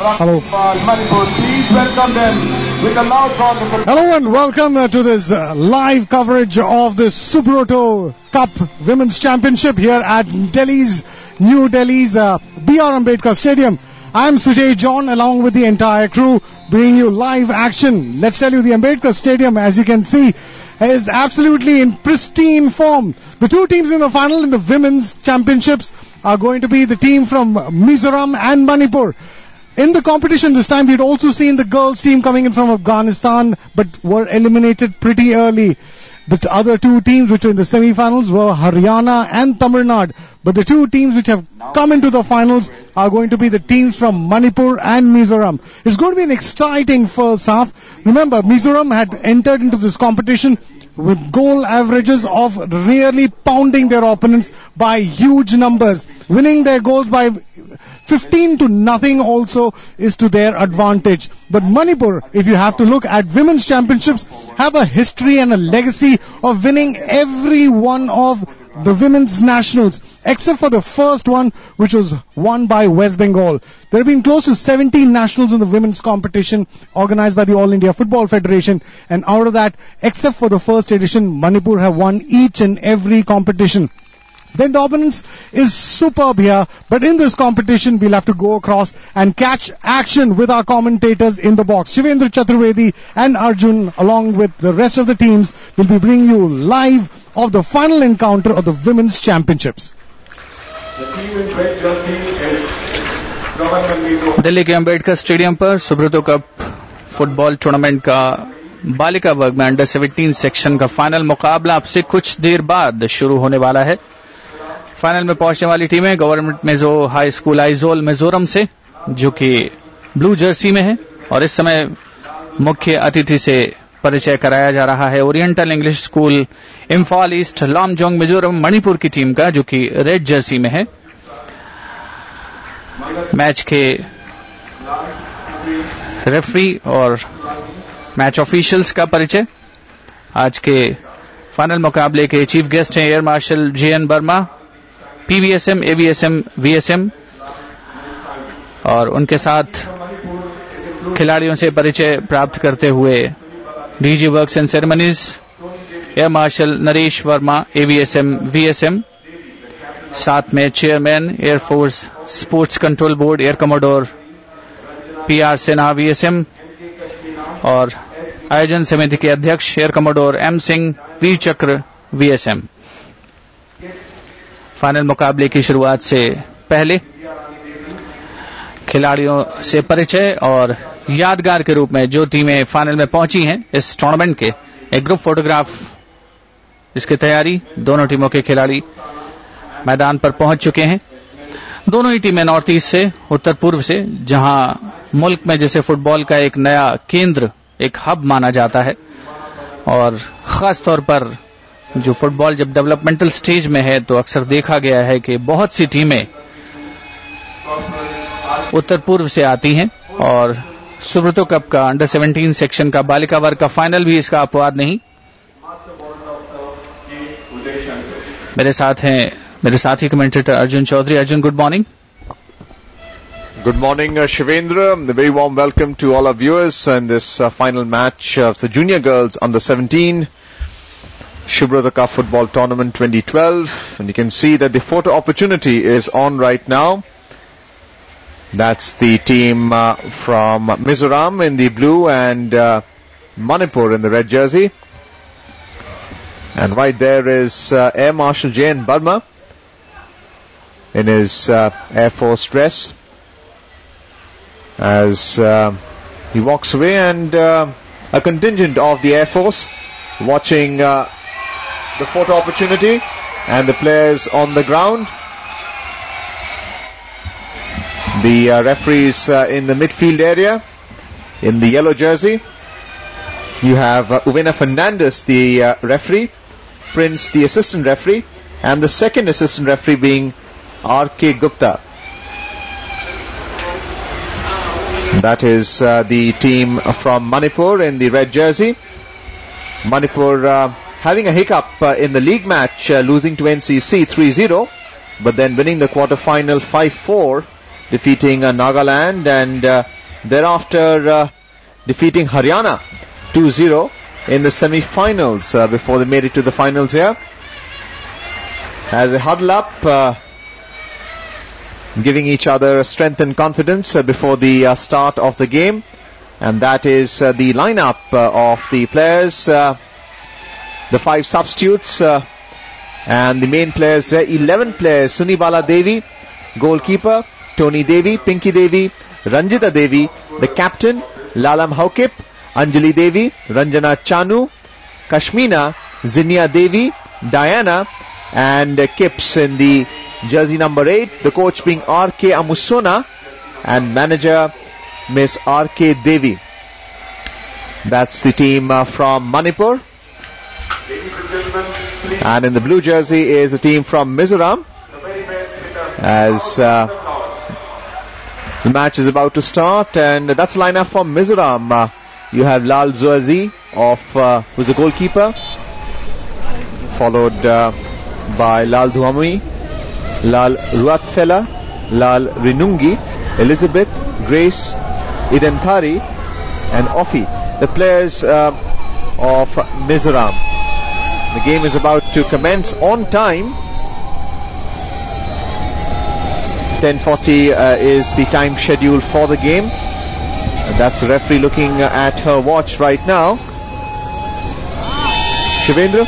Hello. Please welcome them with a loud round of applause. Hello and welcome to this live coverage of the Subroto Cup Women's Championship here at New Delhi's B.R. Ambedkar Stadium. I am Sujay John along with the entire crew bringing you live action. Let's tell you the Ambedkar Stadium, as you can see, is absolutely in pristine form. The two teams in the final in the Women's Championships are going to be the team from Mizoram and Manipur. In the competition this time, we'd also seen the girls team coming in from Afghanistan, but were eliminated pretty early. The other two teams which were in the semi-finals were Haryana and Tamil Nadu. But the two teams which have come into the finals are going to be the teams from Manipur and Mizoram. It's going to be an exciting first half. Remember, Mizoram had entered into this competition with goal averages of really pounding their opponents by huge numbers. Winning their goals by 15-0 also is to their advantage. But Manipur, if you have to look at women's championships, have a history and a legacy of winning every one of the women's nationals, except for the first one, which was won by West Bengal. There have been close to 17 nationals in the women's competition organized by the All India Football Federation, and out of that, except for the first edition, Manipur have won each and every competition. The dominance is superb here, but in this competition, we'll have to go across and catch action with our commentators in the box. Shivendra Chaturvedi and Arjun, along with the rest of the teams, will be bringing you live of the final encounter of the Women's Championships. Delhi के Ambedkar stadium पर Subroto cup football tournament का बालिका वर्ग में under 17 section का final मुकाबला अब से कुछ देर बाद शुरू होने वाला है. फाइनल में पहुंचने वाली टीमें गवर्नमेंट मेजो हाई स्कूल आइजोल मिजोरम से, जो कि ब्लू जर्सी में है, और इस समय मुख्य अतिथि से परिचय कराया जा रहा है oriental English school Imphal east Lamjong Mizoram Manipur की टीम का, जो कि रेड जर्सी में है. मैच के रेफरी और मैच ऑफिशियल्स का परिचय. आज के फाइनल मुकाबले के चीफ गेस्ट हैं air marshal JN Verma, PVSM, AVSM, VSM, और उनके साथ खिलाड़ियों से परिचय प्राप्त करते हुए DG works and ceremonies air marshal Naresh Verma, AVSM, VSM, साथ में chairman air force sports control board air commodore PR Sinha, VSM, और आयोजन समिति के अध्यक्ष एयर कमोडोर M सिंह, वीर चक्र, VSM. फाइनल मुकाबले की शुरुआत से पहले खिलाड़ियों से परिचय और यादगार के रूप में जो टीमें फाइनल में पहुंची हैं इस टूर्नामेंट के, एक ग्रुप फोटोग्राफ, इसकी तैयारी. दोनों टीमों के खिलाड़ी मैदान पर पहुंच चुके हैं. दोनों ही टीमें नॉर्थ ईस्ट से, उत्तर पूर्व से, जहां मुल्क में जैसे फुटबॉल का एक नया केंद्र, एक हब माना जाता है, और खास तौर पर जो फुटबॉल जब डेवलपमेंटल स्टेज में है तो अक्सर देखा गया है कि बहुत सी टीमें उत्तर पूर्व से आती हैं, और सुब्रतो कप का अंडर 17 सेक्शन का बालिका वर्ग का फाइनल भी इसका अपवाद नहीं. मेरे साथी commentator Arjun Chaudhary. Arjun, good morning. Good morning, Shivendra. A very warm welcome to all our viewers in this final match of the Junior Girls Under 17 Subroto Cup Football Tournament 2012. And you can see that the photo opportunity is on right now. That's the team from Mizoram in the blue and Manipur in the red jersey. And right there is Air Marshal JN Burma in his Air Force dress as he walks away, and a contingent of the Air Force watching the photo opportunity and the players on the ground. The referees in the midfield area in the yellow jersey. You have Uvena Fernandez, the referee, Prince, the assistant referee, and the second assistant referee being R.K. Gupta. That is the team from Manipur in the red jersey. Manipur having a hiccup in the league match, losing to NCC 3-0, but then winning the quarter-final 5-4 defeating Nagaland, and thereafter defeating Haryana 2-0 in the semi-finals before they made it to the finals here. As they huddle up, giving each other strength and confidence before the start of the game. And that is the lineup of the players, the 5 substitutes, and the main players there, 11 players. Sunibala Devi, goalkeeper, Tony Devi, Pinky Devi, Ranjita Devi, the captain, Lalam Haukip, Anjali Devi, Ranjana Chanu, Kashmina, Zinia Devi, Diana, and Kips in the jersey number 8, the coach being R.K. Amusona and manager Miss R.K. Devi. That's the team from Manipur. And in the blue jersey is the team from Mizoram. As the match is about to start, and that's the lineup from Mizoram. You have Lal Zoazi who's the goalkeeper, followed by Lal Dhuami, Lal Ruatfela, Lal Rinungi, Elizabeth, Grace, Identhari, and Offi, the players of Mizoram. The game is about to commence on time. 10:40 is the time schedule for the game. That's the referee looking at her watch right now. Shivendra,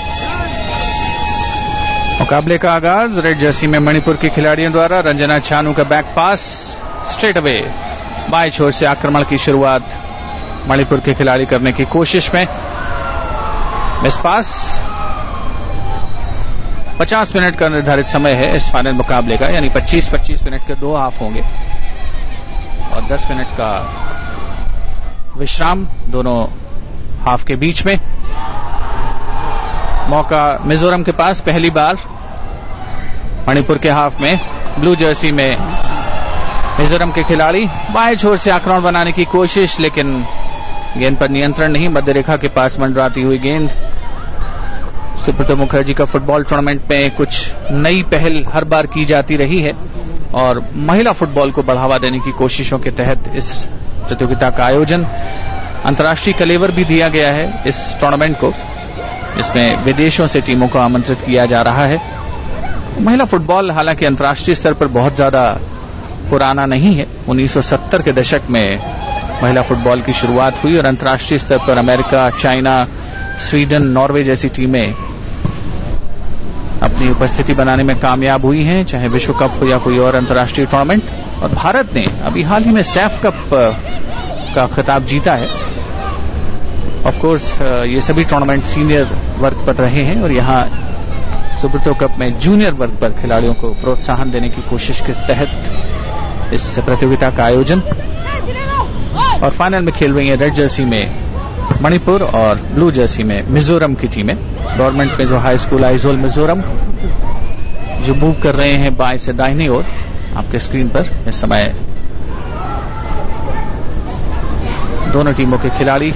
मुकाबले का आगाज red Jersey में मणिपुर के खिलाड़ियों द्वारा। रंजना छानू का back पास straight away, बाएं छोर से आक्रमण की शुरुआत मणिपुर के खिलाड़ी करने की कोशिश में। मिस पास। 50 मिनट का निर्धारित समय है इस फाइनल मुकाबले का, यानी 25-25 मिनट के 2 हाफ होंगे और 10 मिनट का विश्राम दोनों हाफ के बीच में। मौका मिजोरम के पास पहली बार मणिपुर के हाफ में। ब्लू जर्सी में मिजोरम के खिलाड़ी बाएं छोर से आक्रमण बनाने की कोशिश, लेकिन गेंद पर नियंत्रण नहीं। मध्य रेखा के पास मंडराती हुई गेंद। सुब्रतो मुखर्जी का फुटबॉल टूर्नामेंट में कुछ नई पहल हर बार की जाती रही है और महिला फुटबॉल को बढ़ावा देने की कोशिशों के तहत इस प्रतियोगिता का आयोजन अंतर्राष्ट्रीय कलेवर भी दिया गया है इस टूर्नामेंट को। इसमें विदेशों से टीमों को आमंत्रित किया जा रहा है। महिला फुटबॉल हालांकि अंतर्राष्ट्रीय स्तर पर बहुत ज्यादा पुराना नहीं है। 1970 के दशक में महिला फुटबॉल की शुरुआत हुई और अंतर्राष्ट्रीय स्तर पर अमेरिका, चाइना, स्वीडन, नॉर्वे जैसी टीमें अपनी उपस्थिति बनाने में कामयाब हुई हैं, चाहे विश्व कप हो या कोई और अंतर्राष्ट्रीय टूर्नामेंट। और भारत ने अभी हाल ही में सैफ कप का खिताब जीता है। ऑफ कोर्स ये सभी टूर्नामेंट सीनियर वर्ग पर रहे हैं और यहां सुब्रतो कप में जूनियर वर्ग पर खिलाड़ियों को प्रोत्साहन देने की कोशिश के तहत इस प्रतियोगिता का आयोजन। और फाइनल में खेल रही है रेड जर्सी में मणिपुर और ब्लू जर्सी में मिजोरम की टीमें। गवर्नमेंट में जो हाई स्कूल आइजोल मिजोरम जो मूव कर रहे हैं बाएं से दाहिनी ओर आपके स्क्रीन पर इस समय। दोनों टीमों के खिलाड़ी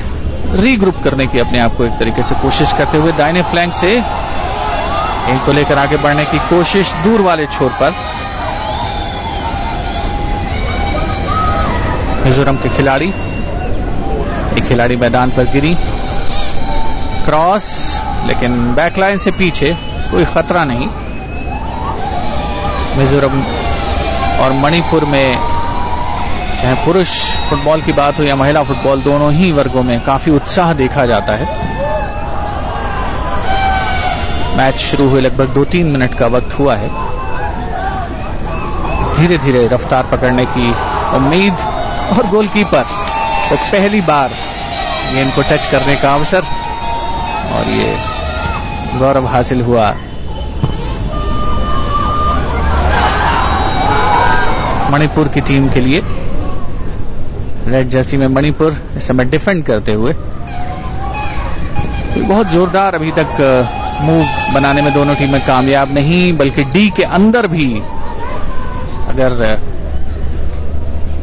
रीग्रुप करने की अपने आप को एक तरीके से कोशिश करते हुए दाहिने फ्लैंक से इनको लेकर आगे बढ़ने की कोशिश दूर वाले छोर पर। मिजोरम के खिलाड़ी, एक खिलाड़ी मैदान पर गिरी, क्रॉस, लेकिन बैकलाइन से पीछे कोई खतरा नहीं। मिजोरम और मणिपुर में चाहे पुरुष फुटबॉल की बात हो या महिला फुटबॉल, दोनों ही वर्गों में काफी उत्साह देखा जाता है। मैच शुरू हुए लगभग 2-3 मिनट का वक्त हुआ है। धीरे धीरे रफ्तार पकड़ने की उम्मीद और गोलकीपर तो पहली बार गेंद को टच करने का अवसर और ये गौरव हासिल हुआ मणिपुर की टीम के लिए। रेड जर्सी में मणिपुर इस समय डिफेंड करते हुए बहुत जोरदार अभी तक मूव बनाने में दोनों टीमें कामयाब नहीं, बल्कि डी के अंदर भी अगर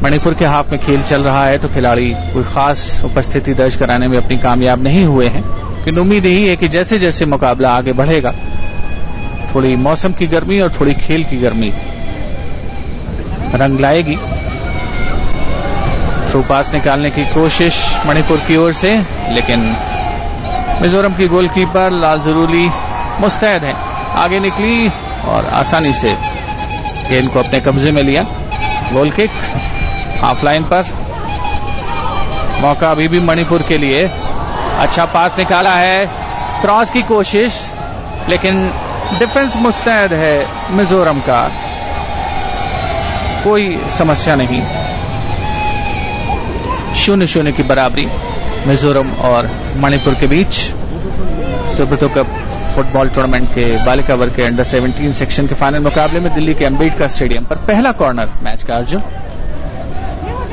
मणिपुर के हाफ में खेल चल रहा है तो खिलाड़ी कोई खास उपस्थिति दर्ज कराने में अपनी कामयाब नहीं हुए हैं। लेकिन उम्मीद यही है कि जैसे जैसे मुकाबला आगे बढ़ेगा थोड़ी मौसम की गर्मी और थोड़ी खेल की गर्मी रंग लाएगी थ्रू पास निकालने की कोशिश मणिपुर की ओर से, लेकिन मिजोरम की गोलकीपर लाल जरूरी मुस्तैद है, आगे निकली और आसानी से गेंद को अपने कब्जे में लिया। गोल किक हाफ लाइन पर, मौका अभी भी मणिपुर के लिए। अच्छा पास निकाला है, क्रॉस की कोशिश, लेकिन डिफेंस मुस्तैद है मिजोरम का, कोई समस्या नहीं। 0-0 की बराबरी मिजोरम और मणिपुर के बीच सुब्रतो कप फुटबॉल टूर्नामेंट के बालिका वर्ग के अंडर 17 सेक्शन के फाइनल मुकाबले में दिल्ली के अंबेडकर स्टेडियम पर पहला कॉर्नर मैच का Arjun.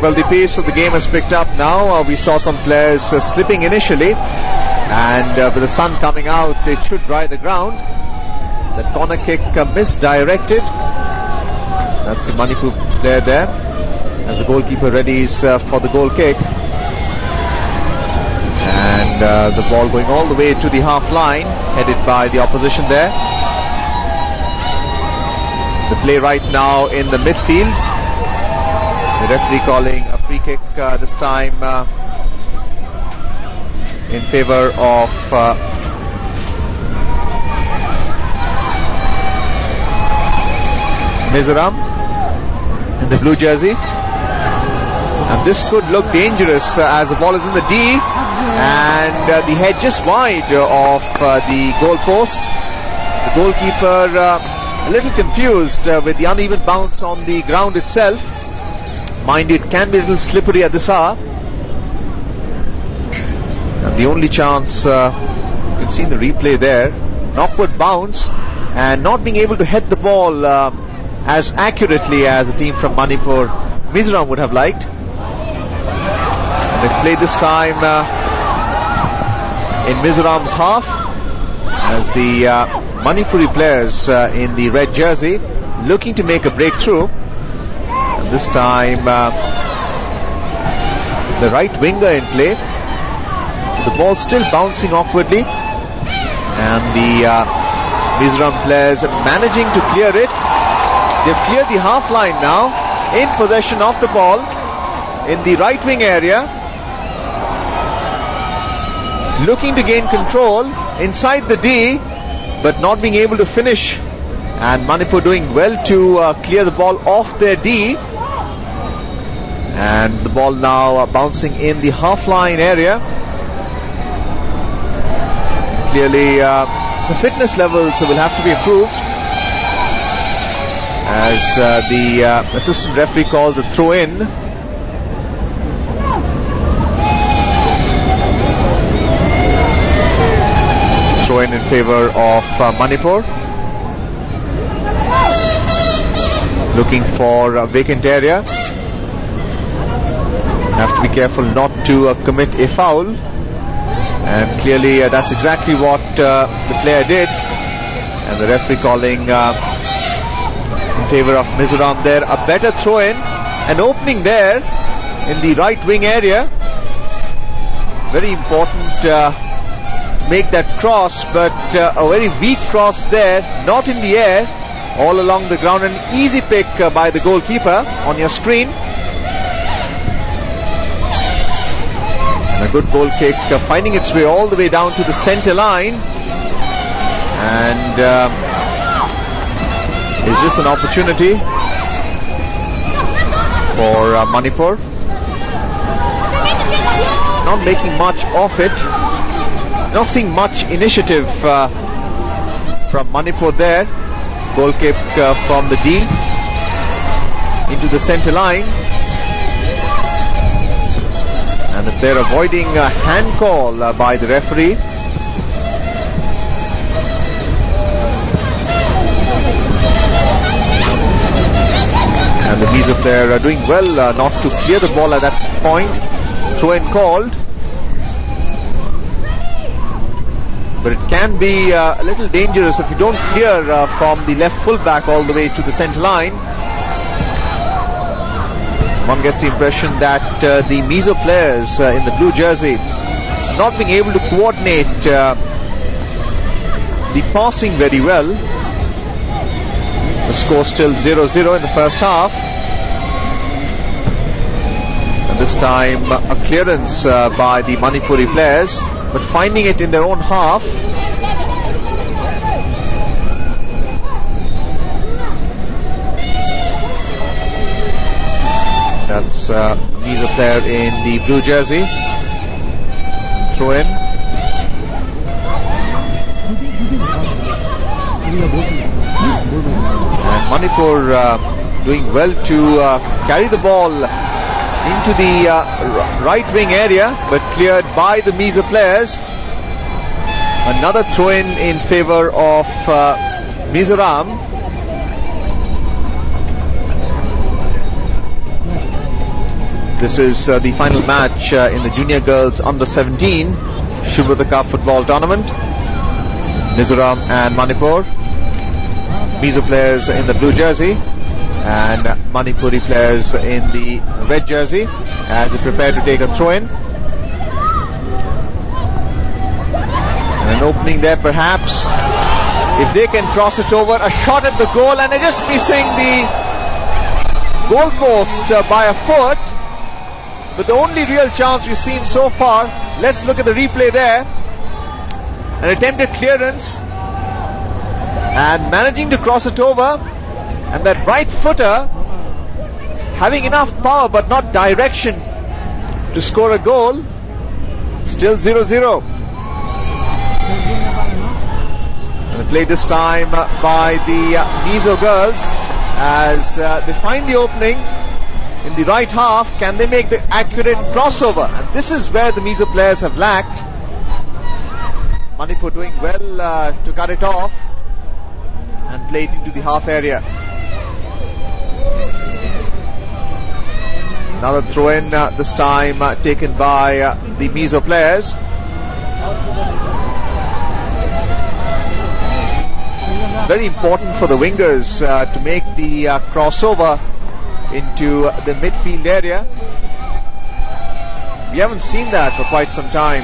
Well, the pace of the game has picked up now. We saw some players slipping initially, and with the sun coming out, it should dry the ground. The corner kick misdirected. That's the Manipur player there, as the goalkeeper readies for the goal kick. And the ball going all the way to the half line, headed by the opposition there. The play right now in the midfield. The referee calling a free kick this time in favor of Mizoram in the blue jersey. And this could look dangerous as the ball is in the D, and the head just wide of the goal post. The goalkeeper a little confused with the uneven bounce on the ground itself. Mind you, it can be a little slippery at this hour. And the only chance, you can see in the replay there, an awkward bounce and not being able to head the ball as accurately as the team from Manipur, Mizoram, would have liked. And they play this time in Mizoram's half, as the Manipuri players in the red jersey looking to make a breakthrough. And this time the right winger in play. The ball still bouncing awkwardly, and the Mizoram players managing to clear it. They've cleared the half line now, in possession of the ball in the right wing area, looking to gain control inside the D, but not being able to finish. And Manipur doing well to clear the ball off their D, and the ball now bouncing in the half line area. Clearly the fitness levels will have to be improved, as the assistant referee calls a throw in. Throw in favor of Manipur, looking for a vacant area. Have to be careful not to commit a foul, and clearly that's exactly what the player did, and the referee calling in favor of Mizoram there. A better throw in, an opening there in the right wing area. Very important to make that cross, but a very weak cross there, not in the air, all along the ground. An easy pick by the goalkeeper on your screen. A good goal kick finding its way all the way down to the center line. And is this an opportunity for Manipur? Not making much of it. Not seeing much initiative from Manipur there. Goal kick from the D into the center line. And they're avoiding a hand call by the referee. And the Mizo player doing well not to clear the ball at that point. Throw in called. But it can be a little dangerous if you don't clear from the left fullback all the way to the center line. One gets the impression that the Mizo players in the blue jersey not being able to coordinate the passing very well. The score still 0-0 in the first half. And This time a clearance by the Manipuri players, but finding it in their own half. That's Mizo player in the blue jersey. Throw in. And Manipur doing well to carry the ball into the right wing area, but cleared by the Mizo players. Another throw in favor of Mizoram. This is the final match in the Junior Girls Under-17 Subroto Cup football tournament. Mizoram and Manipur. Mizo players in the blue jersey and Manipuri players in the red jersey as they prepare to take a throw-in. And an opening there perhaps. If they can cross it over, a shot at the goal, and they're just missing the goal post by a foot. But the only real chance we've seen so far, let's look at the replay there. An attempted clearance and managing to cross it over, and that right footer having enough power but not direction to score a goal. Still 0-0. And the play this time by the Mizo girls as they find the opening in the right half. Can they make the accurate crossover? And this is where the Mizo players have lacked. Manipur doing well to cut it off and play it into the half area. Another throw in this time taken by the Mizo players. Very important for the wingers to make the crossover into the midfield area. We haven't seen that for quite some time.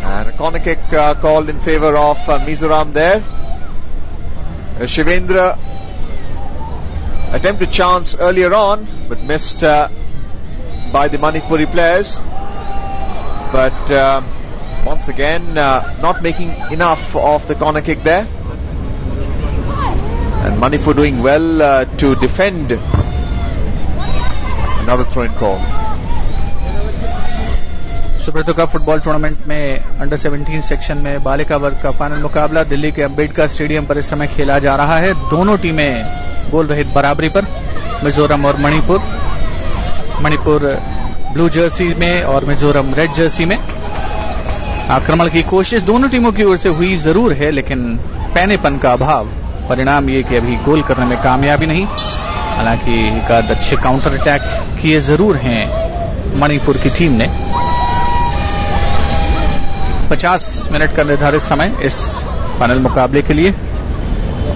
And a corner kick called in favor of Mizoram there. Shivendra attempted chance earlier on but missed by the Manipuri players. But once again not making enough of the corner kick there. And Manipur doing well to defend. Another throw-in call. Subroto cup football tournament में under 17 section में बालिका वर्ग का final मुकाबला दिल्ली के Ambedkar stadium पर इस समय खेला जा रहा है। दोनों टीमें गोल रहित बराबरी पर, मिजोरम और मणिपुर ब्लू जर्सी में और मिजोरम रेड जर्सी में। आक्रमण की कोशिश दोनों टीमों की ओर से हुई जरूर है, लेकिन पैनेपन का अभाव, परिणाम ये कि अभी गोल करने में कामयाबी नहीं। हालांकि एक आध अच्छे काउंटर अटैक किए जरूर हैं मणिपुर की टीम ने। 50 मिनट का निर्धारित समय इस फाइनल मुकाबले के लिए,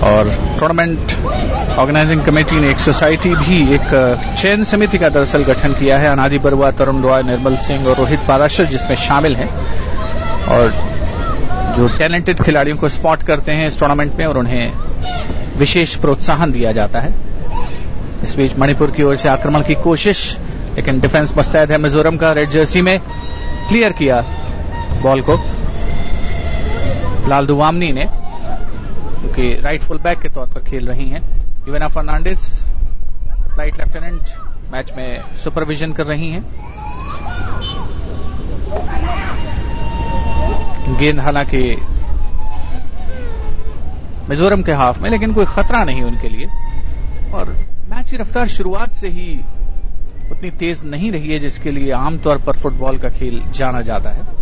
और टूर्नामेंट ऑर्गेनाइजिंग कमेटी ने एक सोसाइटी भी, एक चयन समिति का दरअसल गठन किया है। अनादि बरुआ, तरुण रॉय, निर्मल सिंह और रोहित पाराशर जिसमें शामिल हैं, और जो टैलेंटेड खिलाड़ियों को स्पॉट करते हैं इस टूर्नामेंट में और उन्हें विशेष प्रोत्साहन दिया जाता है। इस बीच मणिपुर की ओर से आक्रमण की कोशिश, लेकिन डिफेंस मुस्तैद है मिजोरम का। रेड जर्सी में क्लियर किया बॉल को लालदू वामनी ने, क्योंकि राइट फुल बैक के तौर पर खेल रही हैं। इवेना फर्नांडिस फ्लाइट लेफ्टिनेंट मैच में सुपरविजन कर रही हैं। गेंद हालांकि मिजोरम के हाफ में, लेकिन कोई खतरा नहीं उनके लिए, और मैच की रफ्तार शुरुआत से ही उतनी तेज नहीं रही है जिसके लिए आमतौर पर फुटबॉल का खेल जाना जाता है।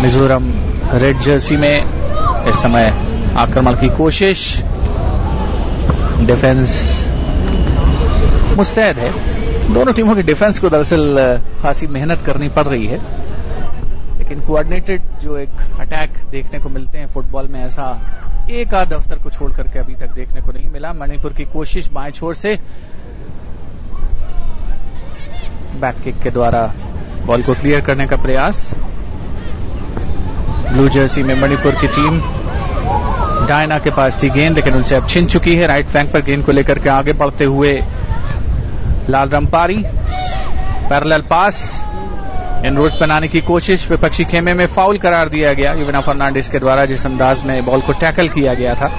मिजोरम रेड जर्सी में इस समय आक्रमण की कोशिश, डिफेंस मुस्तैद है। दोनों टीमों की डिफेंस को दरअसल खासी मेहनत करनी पड़ रही है, लेकिन कोऑर्डिनेटेड जो एक अटैक देखने को मिलते हैं फुटबॉल में, ऐसा एक आध अवसर को छोड़ करके अभी तक देखने को नहीं मिला। मणिपुर की कोशिश बाएं छोर से बैक किक के द्वारा बॉल को क्लियर करने का प्रयास। ब्लू जर्सी में मणिपुर की टीम। डायना के पास थी गेंद लेकिन उनसे अब छिन चुकी है। राइट फ्लैंक पर गेंद को लेकर के आगे बढ़ते हुए लाल रंपारी, पैरेलल पास, इनरोड्स बनाने की कोशिश, विपक्षी खेमे में फाउल करार दिया गया युवना फर्नांडिस के द्वारा, जिस अंदाज में बॉल को टैकल किया गया था।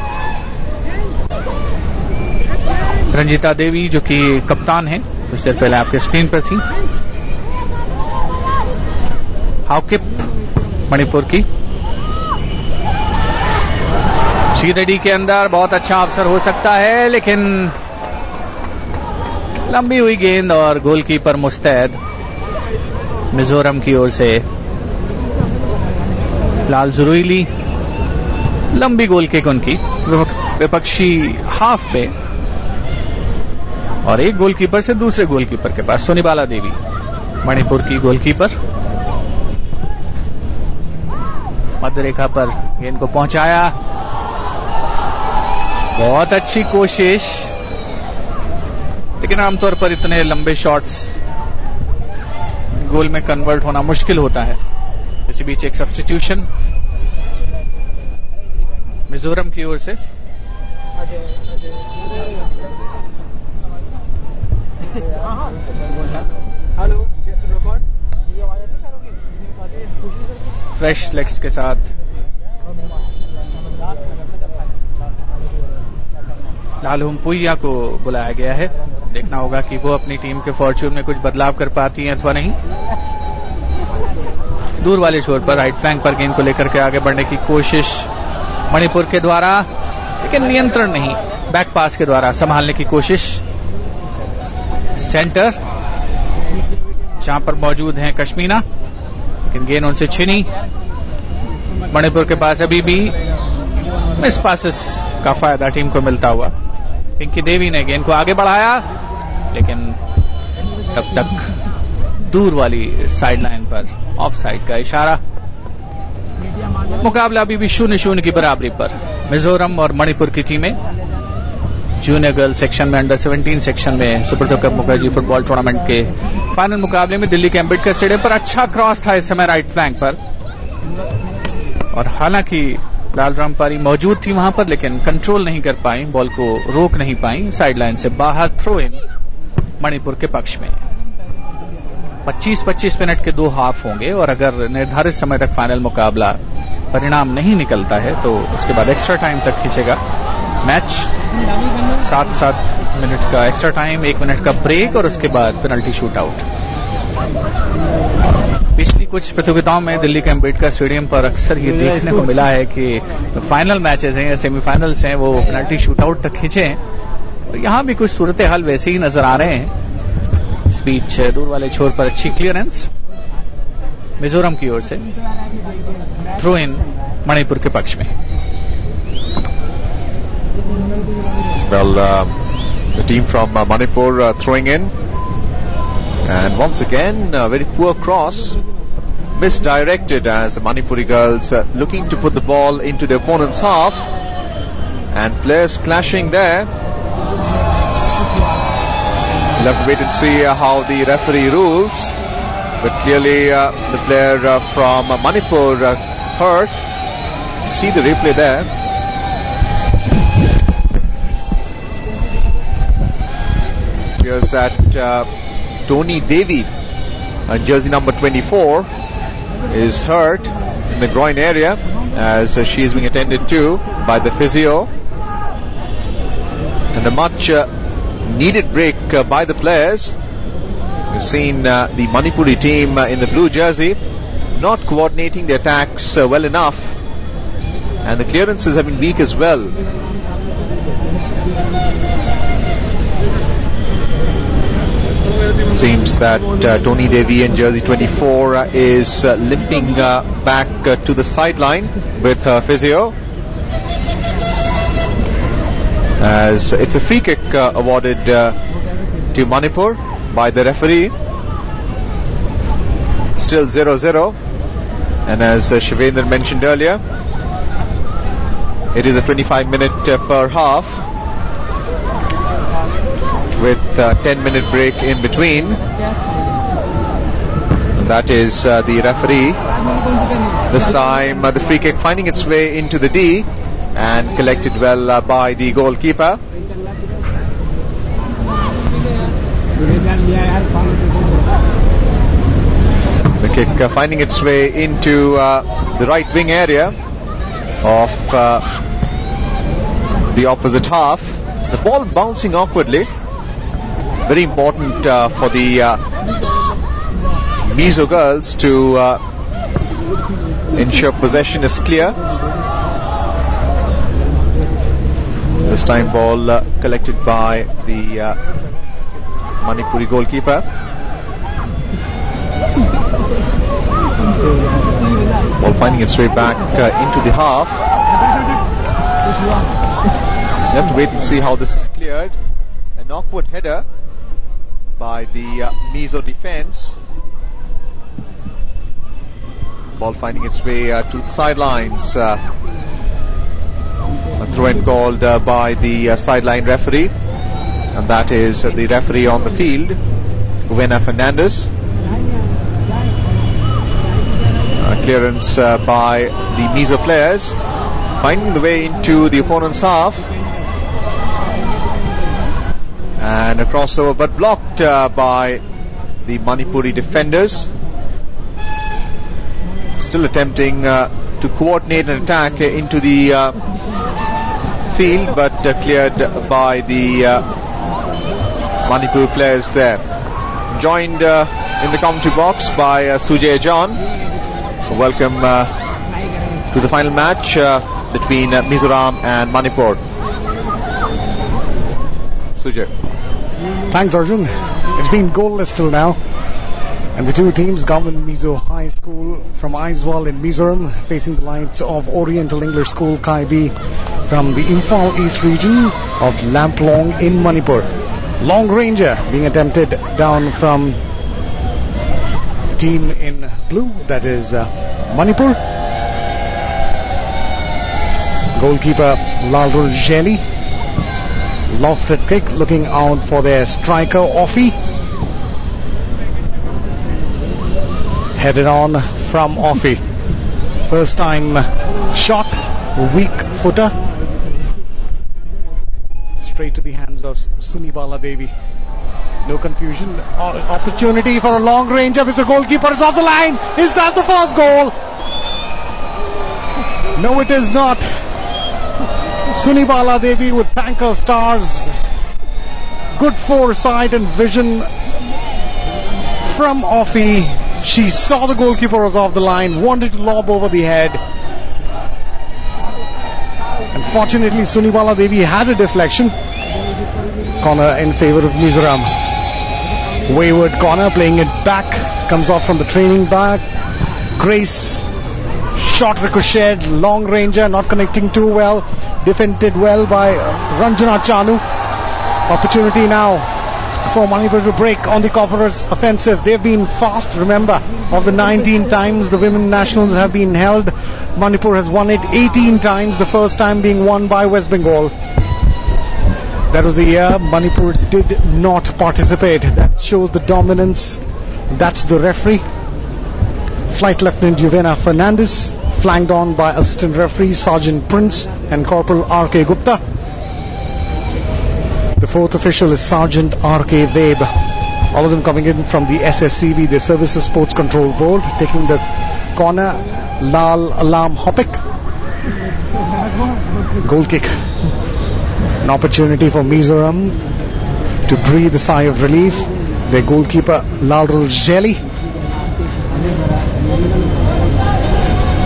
रंजीता देवी जो कि कप्तान है, कुछ देर पहले आपके स्क्रीन पर थी। हाउकिप मणिपुर की, शीरेडी के अंदर बहुत अच्छा अवसर हो सकता है लेकिन लंबी हुई गेंद और गोलकीपर मुस्तैद मिजोरम की ओर से। लाल जुरुईली, लंबी गोल किक उनकी विपक्षी हाफ पे और एक गोलकीपर से दूसरे गोलकीपर के पास। सोनीबाला देवी मणिपुर की गोलकीपर, मध्य रेखा पर गेंद को पहुंचाया, बहुत अच्छी कोशिश, लेकिन आमतौर पर इतने लंबे शॉट्स गोल में कन्वर्ट होना मुश्किल होता है। इसी बीच एक सब्स्टिट्यूशन मिजोरम की ओर से। फ्रेश लेग्स के साथ लालहुमपुइया को बुलाया गया है। देखना होगा कि वो अपनी टीम के फॉर्च्यून में कुछ बदलाव कर पाती हैं अथवा नहीं। दूर वाले छोर पर राइट फ्लैंक पर गेंद को लेकर के आगे बढ़ने की कोशिश मणिपुर के द्वारा, लेकिन नियंत्रण नहीं। बैक पास के द्वारा संभालने की कोशिश। सेंटर जहां पर मौजूद हैं कश्मीना, लेकिन गेंद उनसे छिनी। मणिपुर के पास अभी भी मिस पासेस का फायदा टीम को मिलता हुआ। पिंकी देवी ने गेंद को आगे बढ़ाया लेकिन तब तक दूर वाली साइड लाइन पर ऑफ साइड का इशारा। मुकाबला अभी भी 0-0 की बराबरी पर। मिजोरम और मणिपुर की टीमें जूनियर गर्ल सेक्शन में, अंडर 17 सेक्शन में Subroto cup Mukherjee football tournament के फाइनल मुकाबले में दिल्ली के अम्बेडकर स्टेडियम पर। अच्छा क्रॉस था इस समय राइट फ्लैंक पर, और हालांकि लाल रंपारी मौजूद थी वहां पर लेकिन कंट्रोल नहीं कर पाई, बॉल को रोक नहीं पाई। साइडलाइन से बाहर थ्रो इन मणिपुर के पक्ष में। 25-25 मिनट के 2 हाफ होंगे और अगर निर्धारित समय तक फाइनल मुकाबला परिणाम नहीं निकलता है तो उसके बाद एक्स्ट्रा टाइम तक खींचेगा मैच। 7-7 मिनट का एक्स्ट्रा टाइम, 1 मिनट का ब्रेक और उसके बाद पेनल्टी शूट आउट। पिछली कुछ प्रतियोगिताओं में दिल्ली के अम्बेडकर स्टेडियम पर अक्सर ये देखने को मिला है कि फाइनल मैचेस हैं या सेमीफाइनल्स हैं वो पेनल्टी शूट आउट तक खींचे हैं, तो यहां भी कुछ सूरत हाल वैसे ही नजर आ रहे हैं। इस बीच दूर वाले छोर पर अच्छी क्लियरेंस मिजोरम की ओर से। थ्रो इन मणिपुर के पक्ष में। Well, the team from Manipur throwing in, and once again a very poor cross, misdirected as the Manipuri girls looking to put the ball into the opponent's half, and players clashing there. We'll have to wait and see how the referee rules, but clearly the player from Manipur hurt. You see the replay there. Appears that Tony Devi, jersey number 24, is hurt in the groin area as she is being attended to by the physio. And a much needed break by the players. We've seen the Manipuri team in the blue jersey not coordinating the attacks well enough, and the clearances have been weak as well. Seems that Tony Devi in jersey 24 is limping back to the sideline with her physio, as it's a free kick awarded to Manipur by the referee. Still 0-0, and as Shivendra mentioned earlier, it is a 25-minute per half with a 10-minute break in between. That is the referee. This time the free kick finding its way into the D and collected well by the goalkeeper. The kick finding its way into the right wing area of the opposite half. The ball bouncing awkwardly. Very important for the Mizo girls to ensure possession is clear. This time ball collected by the Manipuri goalkeeper. Ball finding its way back into the half. You have to wait and see how this is cleared. An awkward header by the Mizo defense. Ball finding its way to the sidelines. A throw-in called by the sideline referee, and that is the referee on the field, Uwena Fernandez. Clearance by the Mizo players, finding the way into the opponent's half, and a crossover but blocked by the Manipuri defenders. Still attempting to coordinate an attack into the field, but cleared by the Manipur players there. Joined in the commentary box by Sujay John. Welcome to the final match between Mizoram and Manipur. Sujay. Thanks, Arjun. It's been goalless till now. And the two teams, Government Mizo High School from Aizawl in Mizoram, facing the likes of Oriental English School Kaibi from the Imphal East region of Lamplong in Manipur. Long Ranger being attempted down from the team in blue, that is Manipur. Goalkeeper Lalrul Jeli. Lofted kick, looking out for their striker Offi. Headed on from Offi. First time shot, weak footer. Straight to the hands of Sunibala Devi. No confusion. Opportunity for a long range of the goalkeeper is off the line. Is that the first goal? No, it is not. Sunibala Devi would thank her stars. Good foresight and vision from Offi. She saw the goalkeeper was off the line, wanted to lob over the head. Unfortunately, Sunibala Devi had a deflection. Corner in favor of Mizoram. Wayward corner, playing it back. Comes off from the training back. Grace. Shot ricocheted. Long ranger, not connecting too well. Defended well by Ranjana Chanu. Opportunity now for Manipur to break on the Copperers offensive. They've been fast. Remember, of the 19 times the women nationals have been held, Manipur has won it 18 times, the first time being won by West Bengal. That was the year Manipur did not participate. That shows the dominance. That's the referee. Flight Lieutenant Uwena Fernandez, flanked on by Assistant Referee Sergeant Prince and Corporal R.K. Gupta. The fourth official is Sergeant R.K. Deb. All of them coming in from the SSCB, the Services Sports Control Board. Taking the corner, Lal Alam Hopik. Goal kick. An opportunity for Mizoram to breathe a sigh of relief. Their goalkeeper, Lalrul Jeli.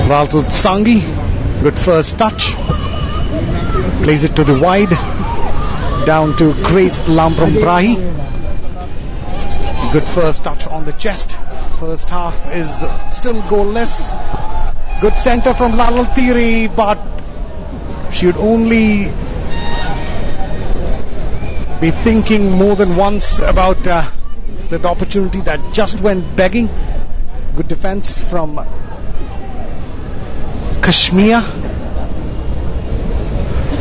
Valtu Tsangi. Good first touch. Plays it to the wide. Down to Grace Lampram Brahi. Good first touch on the chest. First half is still goalless. Good centre from Lalal Tiri, but she would only be thinking more than once about that opportunity that just went begging. Good defense from Kashmir.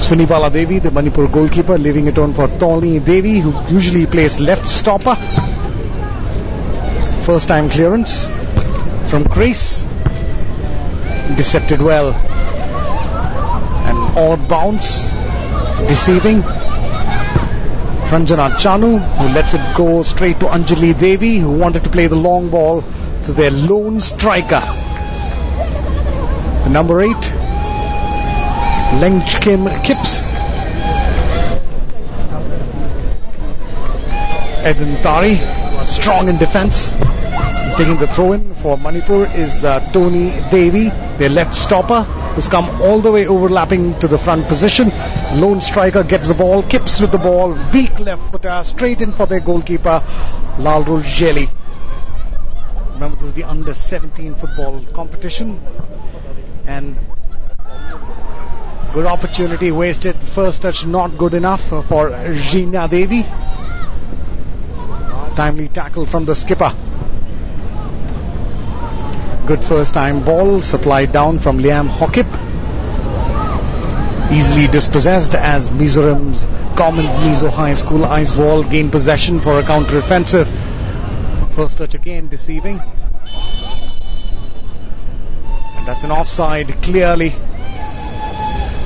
Sunibala Devi, the Manipur goalkeeper, leaving it on for Tolni Devi, who usually plays left stopper. First time clearance. from Grace, intercepted well. An odd bounce, deceiving. Ranjana Chanu, who lets it go straight to Anjali Devi, who wanted to play the long ball to their lone striker. The number 8, Leng Kim Kips. Edin Tari, strong in defense. Taking the throw-in for Manipur is Tony Devi, their left stopper, who's come all the way overlapping to the front position. Lone striker gets the ball, Kips with the ball, weak left footer, straight in for their goalkeeper, Lalrul Jeli. Remember, this is the under-17 football competition. And good opportunity wasted. First touch not good enough for Jeena Devi. Timely tackle from the skipper. Good first time ball supplied down from Liam Hokip. Easily dispossessed as Mizoram's Common Mizo High School ice wall gained possession for a counter-offensive. First touch again deceiving. And that's an offside clearly.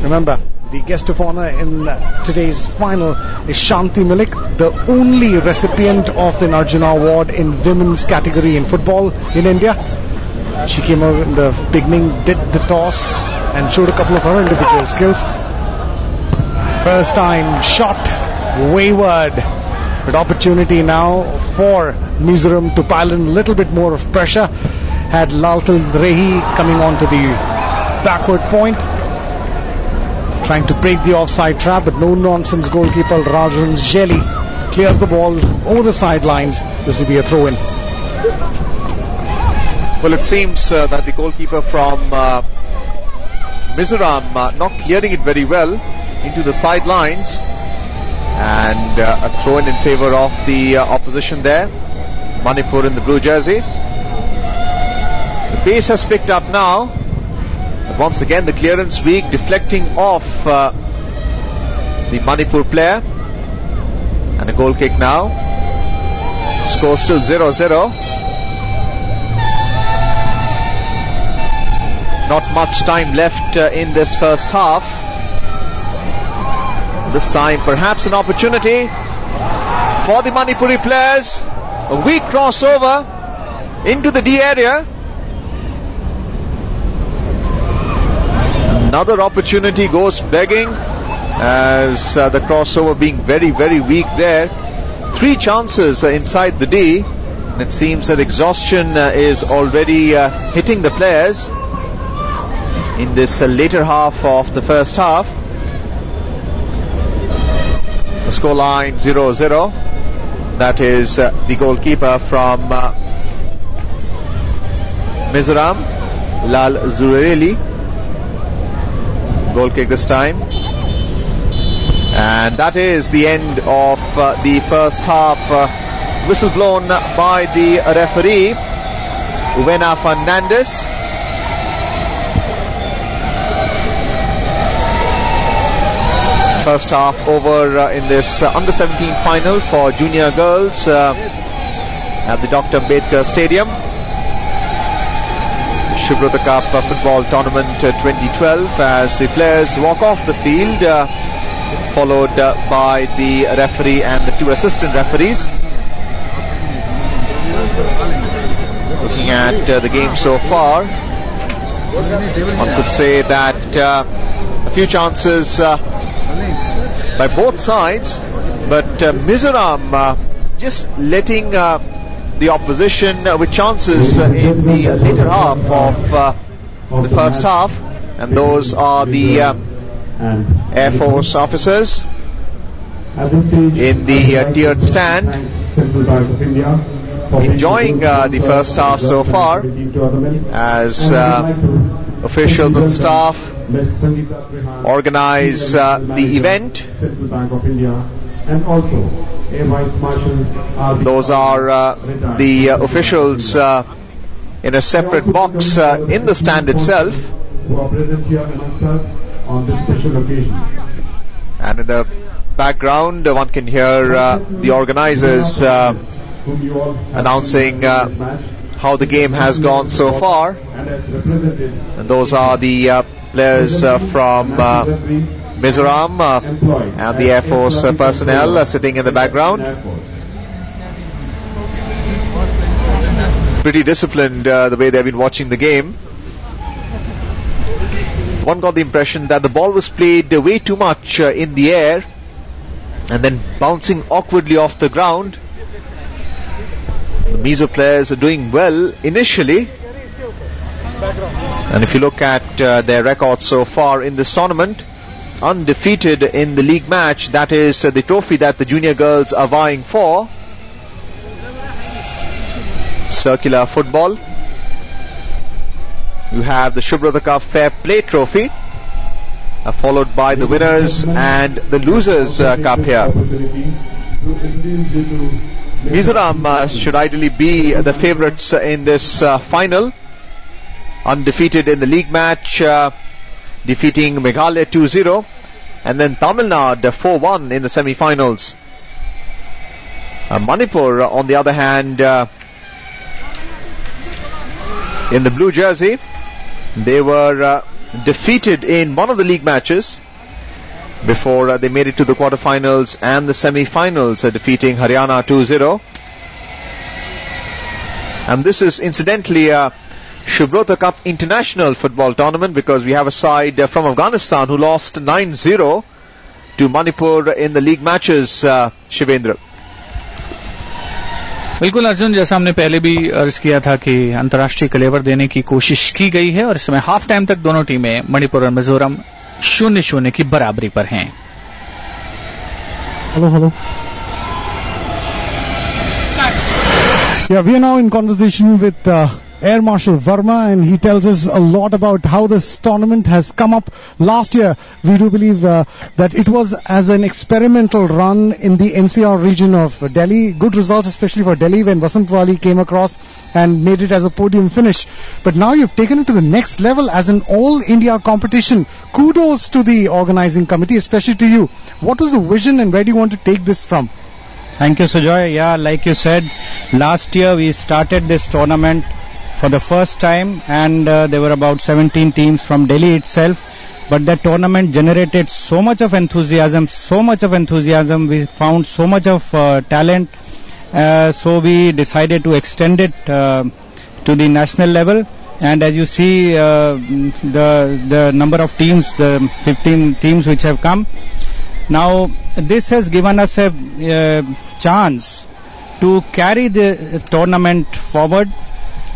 Remember, the guest of honor in today's final is Shanti Malik, the only recipient of an Arjuna Award in women's category in football in India. She came over in the beginning, did the toss and showed a couple of her individual skills. First time shot, wayward. But opportunity now for Mizoram to pile in a little bit more of pressure. Had Laltal Rehi coming on to the backward point, trying to break the offside trap, but no-nonsense goalkeeper Rajan Jeli clears the ball over the sidelines. This will be a throw-in. Well, it seems that the goalkeeper from Mizoram not clearing it very well into the sidelines, and a throw-in in favour of the opposition there. Manipur in the blue jersey. The pace has picked up now. But once again, the clearance weak, deflecting off the Manipur player. And a goal kick now. Score still 0-0. Not much time left in this first half. This time perhaps an opportunity for the Manipuri players. A weak crossover into the D area. Another opportunity goes begging, as the crossover being very, very weak there. 3 chances inside the D, and it seems that exhaustion is already hitting the players in this later half of the first half. The scoreline 0-0. That is the goalkeeper from Mizoram, Lal Zureli. Goal kick this time. And that is the end of the first half. Whistle blown by the referee, Uvena Fernandez. First half over in this under-17 final for junior girls at the Dr. Ambedkar Stadium. Subroto Cup Football Tournament 2012, as the players walk off the field, followed by the referee and the 2 assistant referees. Looking at the game so far, one could say that a few chances by both sides, but Mizoram just letting the opposition with chances in the later half of the first half, and those are the Air Force officers in the tiered stand, enjoying the first half so far, as officials and staff organize the event. Those are the officials in a separate box in the stand itself. And in the background, one can hear the organizers announcing how the game has gone so far. And those are the players from Mizoram and the Air Force personnel sitting in the background. Pretty disciplined the way they've been watching the game. One got the impression that the ball was played way too much in the air and then bouncing awkwardly off the ground. The Mizo players are doing well initially, and if you look at their record so far in this tournament, undefeated in the league match, that is the trophy that the junior girls are vying for. Circular football. You have the Subroto Cup Fair Play Trophy, followed by the winners and the losers cup here. Mizoram should ideally be the favourites in this final. Undefeated in the league match, defeating Meghalaya 2-0, and then Tamil Nadu 4-1 in the semi-finals. Manipur, on the other hand, in the blue jersey, they were defeated in one of the league matches before they made it to the quarterfinals and the semi-finals, defeating Haryana 2-0. And this is incidentally a Subroto Cup International Football Tournament, because we have a side from Afghanistan who lost 9-0 to Manipur in the league matches. Shivendra. बिल्कुल अर्जुन, जैसा हमने पहले भी अर्ज किया था कि अंतर्राष्ट्रीय कलेवर देने की कोशिश की गई है और इस समय हाफ टाइम तक दोनों टीमें मणिपुर और मिजोरम 0-0 की बराबरी पर हैं. Hello. Yeah, we are now in conversation with Air Marshal Verma, and he tells us a lot about how this tournament has come up. Last year, we do believe that it was as an experimental run in the NCR region of Delhi. Good results, especially for Delhi, when Vasant Wali came across and made it as a podium finish. But now you've taken it to the next level as an all-India competition. Kudos to the organizing committee, especially to you. What was the vision and where do you want to take this from? Thank you, Sujoy. Yeah, like you said, last year we started this tournament for the first time, and there were about 17 teams from Delhi itself. But that tournament generated so much of enthusiasm. We found so much of talent. So we decided to extend it to the national level. And as you see, the number of teams, the 15 teams which have come. Now, this has given us a chance to carry the tournament forward.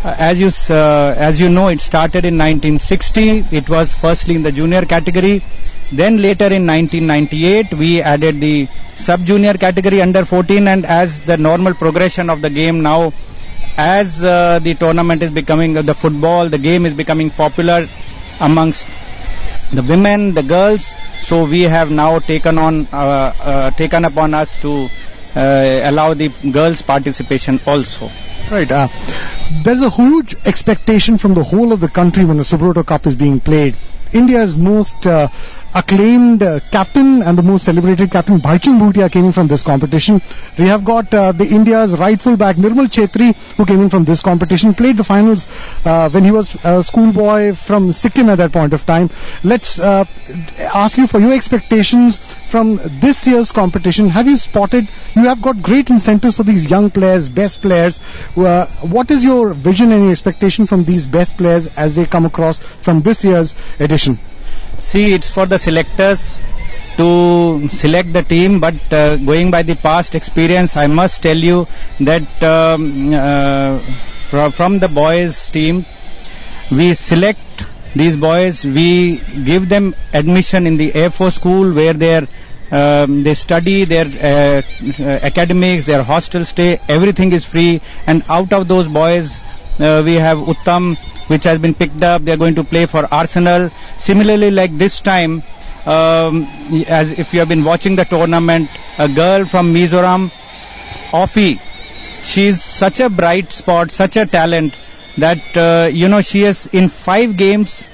As you know, it started in 1960. It was firstly in the junior category. Then later in 1998, we added the sub-junior category under 14. And as the normal progression of the game now, as the tournament is becoming, the football, the game is becoming popular amongst the women, the girls. So we have now taken upon us to allow the girls' participation also. Right. There's a huge expectation from the whole of the country when the Subroto Cup is being played. India's most acclaimed captain and the most celebrated captain, Bhaichung Bhutia, came in from this competition. We have got the India's rightful back, Nirmal Chetri, who came in from this competition, played the finals when he was a schoolboy from Sikkim at that point of time. Let's ask you for your expectations from this year's competition. Have you spotted, you have got great incentives for these young players, best players. What is your vision and your expectation from these best players as they come across from this year's edition? See, it's for the selectors to select the team, but going by the past experience, I must tell you that from the boys team, we select these boys, we give them admission in the Air Force school where they study, their academics, their hostel stay, everything is free. And out of those boys, we have Uttam, which has been picked up. They are going to play for Arsenal. Similarly, like this time, as if you have been watching the tournament, a girl from Mizoram, Offie, she is such a bright spot, such a talent that she has in 5 games,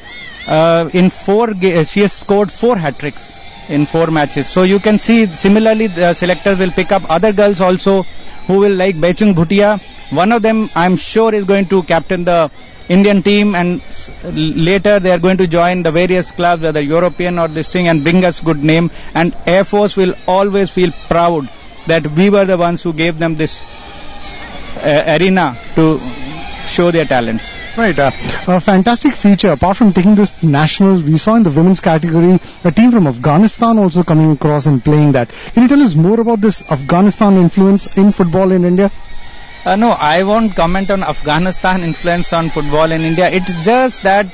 she has scored 4 hat tricks. in 4 matches. So you can see similarly the selectors will pick up other girls also who will like Baichung Bhutia. One of them I'm sure is going to captain the Indian team, and later they are going to join the various clubs, whether European or this thing, and bring us good name. And Air Force will always feel proud that we were the ones who gave them this arena to show their talents. Right, a fantastic feature. Apart from taking this national, we saw in the women's category a team from Afghanistan also coming across and playing that. Can you tell us more about this Afghanistan influence in football in India? No, I won't comment on Afghanistan influence on football in India. It's just that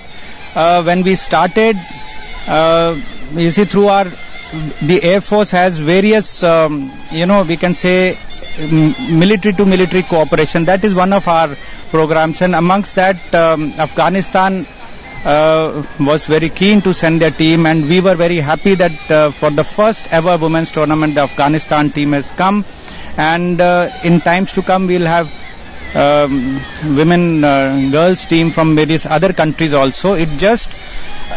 when we started, you see, through the Air Force has various, we can say military to military cooperation. That is one of our programs, and amongst that, Afghanistan was very keen to send their team, and we were very happy that for the first ever women's tournament, the Afghanistan team has come. And in times to come, we'll have women girls team from various other countries also. It just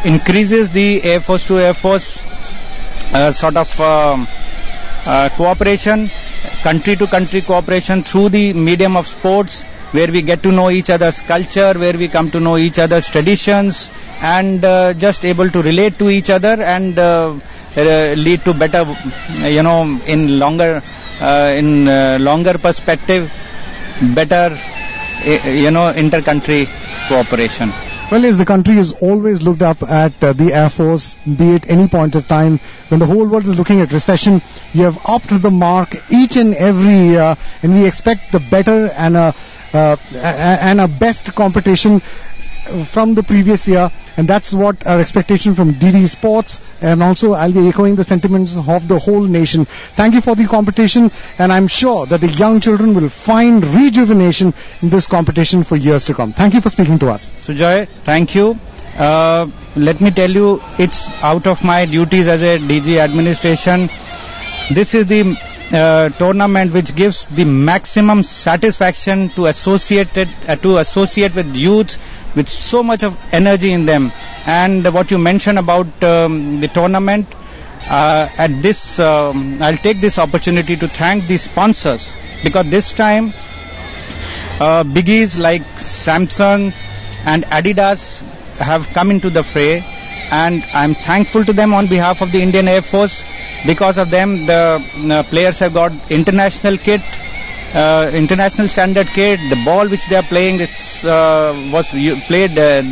increases the Air Force to Air Force sort of cooperation, country to country cooperation through the medium of sports, where we get to know each other's culture, where we come to know each other's traditions, and just able to relate to each other and lead to better, in longer perspective, better, inter-country cooperation. Well, yes, the country is always looked up at the Air Force, be it any point of time. When the whole world is looking at recession, you have upped the mark each and every year, and we expect the better and a best competition from the previous year, and that's what our expectation from DD Sports, and also I'll be echoing the sentiments of the whole nation. Thank you for the competition, and I'm sure that the young children will find rejuvenation in this competition for years to come. Thank you for speaking to us. Sujoy, thank you. Let me tell you, it's out of my duties as a DG administration. This is the tournament which gives the maximum satisfaction to associate with youth with so much of energy in them. And what you mentioned about the tournament, at this I'll take this opportunity to thank the sponsors, because this time biggies like Samsung and Adidas have come into the fray, and I'm thankful to them on behalf of the Indian Air Force. Because of them, the players have got international kit, international standard kit. The ball which they are playing the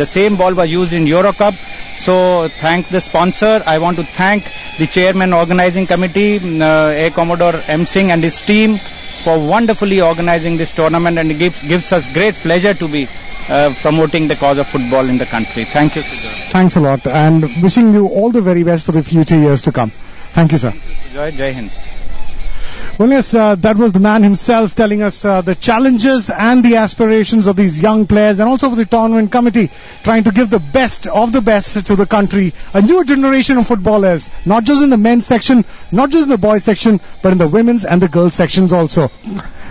same ball was used in Euro Cup. So thank the sponsor. I want to thank the chairman organizing committee, Air Commodore M. Singh and his team, for wonderfully organizing this tournament, and it gives us great pleasure to be promoting the cause of football in the country. Thank you, Sujay. Thanks a lot, and wishing you all the very best for the future years to come. Thank you, sir. Jai Hind. Well, yes, that was the man himself telling us the challenges and the aspirations of these young players, and also for the tournament committee trying to give the best of the best to the country. A new generation of footballers, not just in the men's section, not just in the boys section, but in the women's and the girls sections also.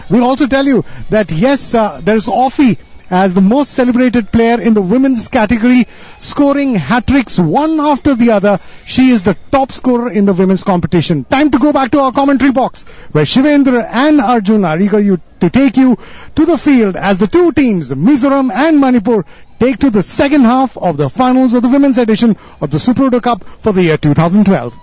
We'll also tell you that, yes, there's Offie as the most celebrated player in the women's category, scoring hat-tricks one after the other. She is the top scorer in the women's competition. Time to go back to our commentary box, where Shivendra and Arjun are eager to take you to the field as the two teams, Mizoram and Manipur, take to the second half of the finals of the women's edition of the Subroto Cup for the year 2012.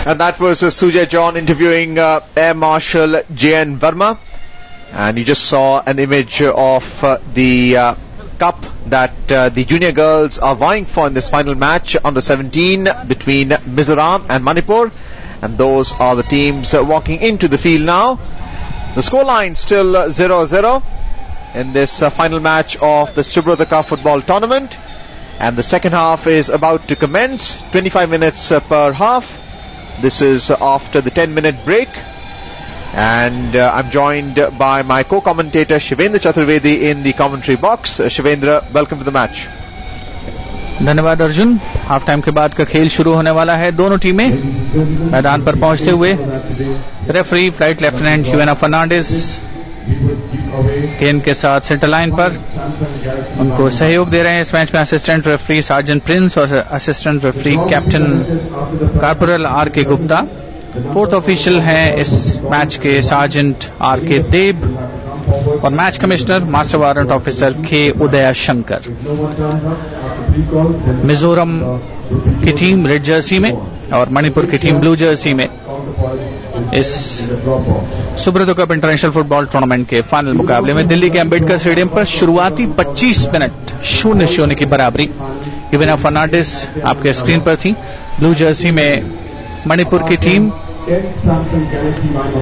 And that was Sujay John interviewing Air Marshal J.N. Verma. And you just saw an image of the cup that the junior girls are vying for in this final match, under 17, between Mizoram and Manipur. And those are the teams walking into the field now. The scoreline still 0-0 in this final match of the Subroto Cup football tournament. And the second half is about to commence, 25 minutes per half. This is after the 10-minute break, and I'm joined by my co-commentator Shivendra Chaturvedi in the commentary box. Shivendra, welcome to the match. धन्यवाद Arjun. Half time के बाद का खेल शुरू होने वाला है. दोनों टीमें मैदान पर पहुंचते हुए रेफरी फ्लाइट लेफ्टिनेंट यूएना फर्नांडिस गेंद के साथ सेंटर लाइन पर उनको सहयोग दे रहे हैं इस मैच में असिस्टेंट रेफरी सार्जेंट प्रिंस और assistant referee captain corporal R K Gupta. Fourth official हैं इस मैच के सार्जेंट आर के देव और match commissioner master warrant officer के उदय शंकर। मिजोरम की टीम रेड जर्सी में और मणिपुर की टीम ब्लू जर्सी में इस Subroto cup international football tournament के फाइनल मुकाबले में दिल्ली के अंबेडकर स्टेडियम पर शुरुआती 25 मिनट 0-0 की बराबरी इवेना फर्नांडिस आपके स्क्रीन पर थी। ब्लू जर्सी में मणिपुर की टीम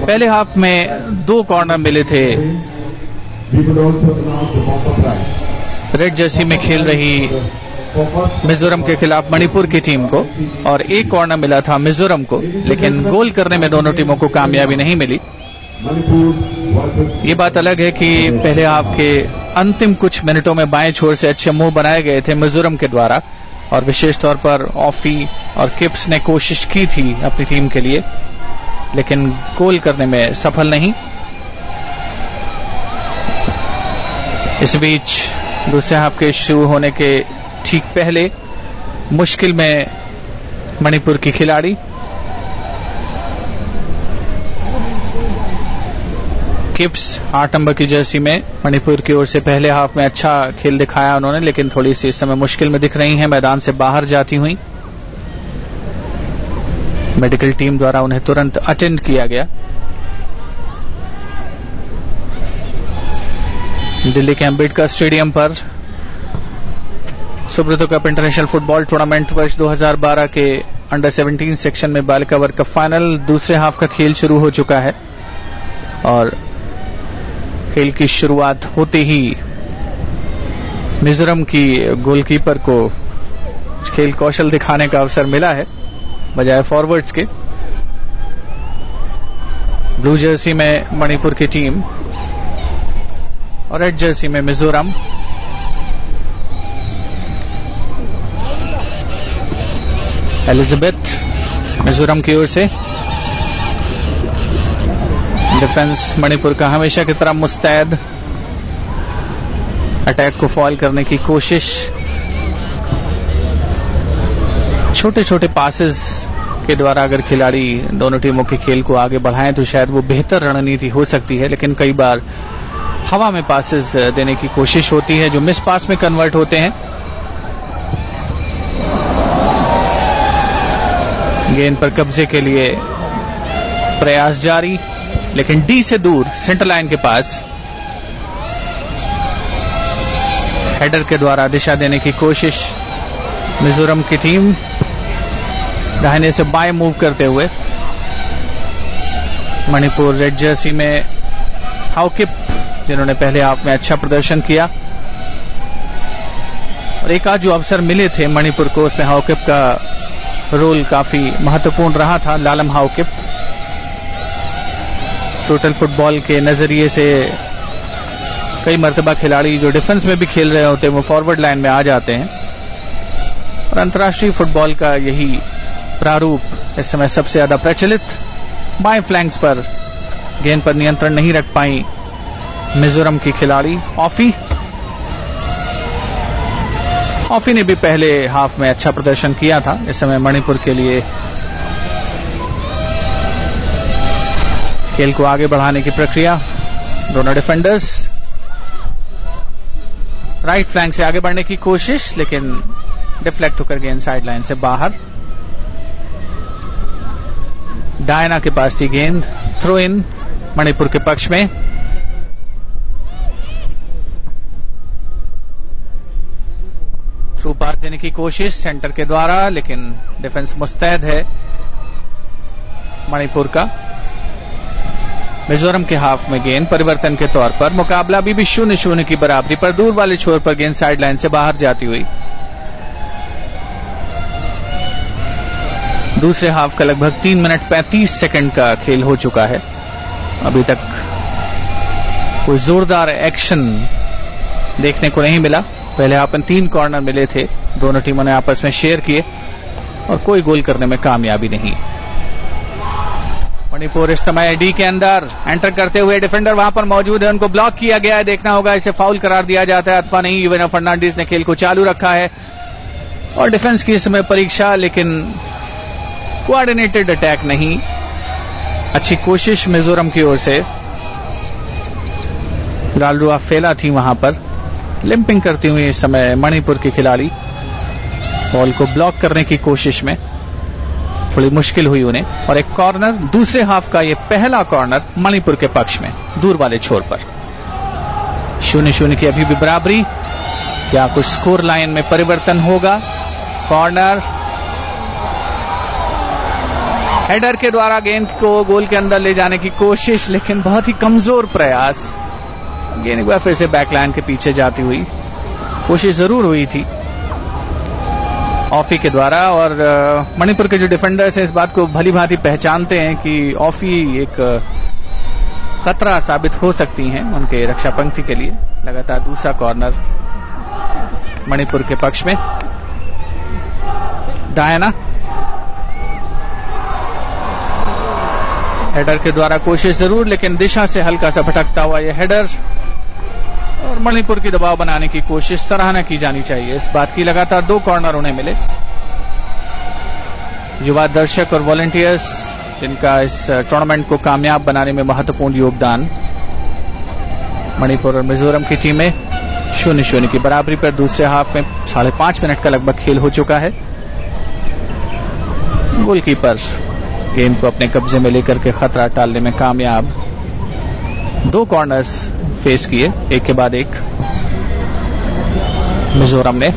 पहले हाफ में 2 कॉर्नर मिले थे रेड जर्सी में खेल रही मिजोरम के खिलाफ मणिपुर की टीम को और 1 कॉर्नर मिला था मिजोरम को, लेकिन गोल करने में दोनों टीमों को कामयाबी नहीं मिली। ये बात अलग है कि पहले हाफ के अंतिम कुछ मिनटों में बाएं छोर से अच्छे मूव बनाए गए थे मिजोरम के द्वारा और विशेष तौर पर ऑफी और किप्स ने कोशिश की थी अपनी टीम के लिए, लेकिन गोल करने में सफल नहीं। इस बीच दूसरे हाफ के शुरू होने के ठीक पहले मुश्किल में मणिपुर की खिलाड़ी किप्स 8 नंबर की जर्सी में मणिपुर की ओर से पहले हाफ में अच्छा खेल दिखाया उन्होंने, लेकिन थोड़ी सी इस समय मुश्किल में दिख रही हैं मैदान से बाहर जाती हुई। मेडिकल टीम द्वारा उन्हें तुरंत अटेंड किया गया। दिल्ली के अंबेडकर स्टेडियम पर Subroto cup international football tournament वर्ष 2012 के अंडर 17 सेक्शन में बालिका वर्ग का फाइनल दूसरे हाफ का खेल शुरू हो चुका है और खेल की शुरुआत होते ही मिजोरम की गोलकीपर को खेल कौशल दिखाने का अवसर मिला है बजाय फॉरवर्ड्स के। ब्लू जर्सी में मणिपुर की टीम और रेड जर्सी में मिजोरम। एलिजाबेथ मिजोरम की ओर से, डिफेंस मणिपुर का हमेशा की तरह मुस्तैद, अटैक को फॉल करने की कोशिश, छोटे छोटे पासेस के द्वारा अगर खिलाड़ी दोनों टीमों के खेल को आगे बढ़ाएं तो शायद वो बेहतर रणनीति हो सकती है, लेकिन कई बार हवा में पासेस देने की कोशिश होती है जो मिस पास में कन्वर्ट होते हैं। गेंद पर कब्जे के लिए प्रयास जारी, लेकिन डी से दूर सेंटर लाइन के पास हेडर के द्वारा दिशा देने की कोशिश मिजोरम की टीम दाहिने से बाएं मूव करते हुए। मणिपुर रेड जर्सी में हाउकिप जिन्होंने पहले हाफ में अच्छा प्रदर्शन किया और एक आध जो अवसर मिले थे मणिपुर को उसमें हाउकिप का रोल काफी महत्वपूर्ण रहा था। लालम हाउकिप टोटल फुटबॉल के नजरिए से कई मर्तबा खिलाड़ी जो डिफेंस में भी खेल रहे होते हैं वो फॉरवर्ड लाइन में आ जाते हैं और अंतर्राष्ट्रीय फुटबॉल का यही प्रारूप इस समय सबसे ज्यादा प्रचलित। बाएं फ्लैंक्स पर गेंद पर नियंत्रण नहीं रख पाई मिजोरम की खिलाड़ी ऑफी ने भी पहले हाफ में अच्छा प्रदर्शन किया था। इस समय मणिपुर के लिए खेल को आगे बढ़ाने की प्रक्रिया, दोनों डिफेंडर्स राइट फ्लैंक से आगे बढ़ने की कोशिश, लेकिन डिफ्लेक्ट होकर गेंद साइड लाइन से बाहर। डायना के पास थी गेंद, थ्रो इन मणिपुर के पक्ष में। थ्रू पास देने की कोशिश सेंटर के द्वारा, लेकिन डिफेंस मुस्तैद है मणिपुर का। मिजोरम के हाफ में गेंद परिवर्तन के तौर पर, मुकाबला अभी भी 0-0 की बराबरी पर। दूर वाले छोर पर गेंद साइड लाइन से बाहर जाती हुई। दूसरे हाफ का लगभग 3 मिनट 35 सेकंड का खेल हो चुका है। अभी तक कोई जोरदार एक्शन देखने को नहीं मिला। पहले हाफ में 3 कॉर्नर मिले थे, दोनों टीमों ने आपस में शेयर किए और कोई गोल करने में कामयाबी नहीं। मणिपुर इस समय डी के अंदर एंटर करते हुए डिफेंडर वहां पर मौजूद है, उनको ब्लॉक किया गया है, देखना होगा इसे फाउल करार दिया जाता है अथवा नहीं। युवेना फर्नांडिस ने खेल को चालू रखा है और डिफेंस की इस समय परीक्षा, लेकिन कोऑर्डिनेटेड अटैक नहीं। अच्छी कोशिश मिजोरम की ओर से, लालरुआ फेला थी वहां पर, लिंपिंग करती हुई इस समय मणिपुर के खिलाड़ी बॉल को ब्लॉक करने की कोशिश में, थोड़ी मुश्किल हुई उन्हें। और एक कॉर्नर, दूसरे हाफ का ये पहला कॉर्नर मणिपुर के पक्ष में दूर वाले छोर पर। 0-0 की अभी भी बराबरी, क्या कुछ स्कोर लाइन में परिवर्तन होगा? कॉर्नर, हेडर के द्वारा गेंद को गोल के अंदर ले जाने की कोशिश, लेकिन बहुत ही कमजोर प्रयास। गेंद एक बार फिर से बैकलाइन के पीछे जाती हुई, कोशिश जरूर हुई थी ऑफी के द्वारा। और मणिपुर के जो डिफेंडर्स हैं इस बात को भली भांति पहचानते हैं कि ऑफी एक खतरा साबित हो सकती हैं उनके रक्षा पंक्ति के लिए। लगातार दूसरा कॉर्नर मणिपुर के पक्ष में। डायना हेडर के द्वारा कोशिश जरूर, लेकिन दिशा से हल्का सा भटकता हुआ यह हेडर, और मणिपुर की दबाव बनाने की कोशिश सराहना की जानी चाहिए इस बात की। लगातार 2 कॉर्नर उन्हें मिले। युवा दर्शक और वॉलंटियर्स जिनका इस टूर्नामेंट को कामयाब बनाने में महत्वपूर्ण योगदान। मणिपुर और मिजोरम की टीमें 0-0 की बराबरी पर दूसरे हाफ में 5.5 मिनट का लगभग खेल हो चुका है। गोलकीपर गेंद को अपने कब्जे में लेकर के खतरा टालने में कामयाब। 2 कॉर्नर्स फेस किए एक के बाद एक मिजोरम ने,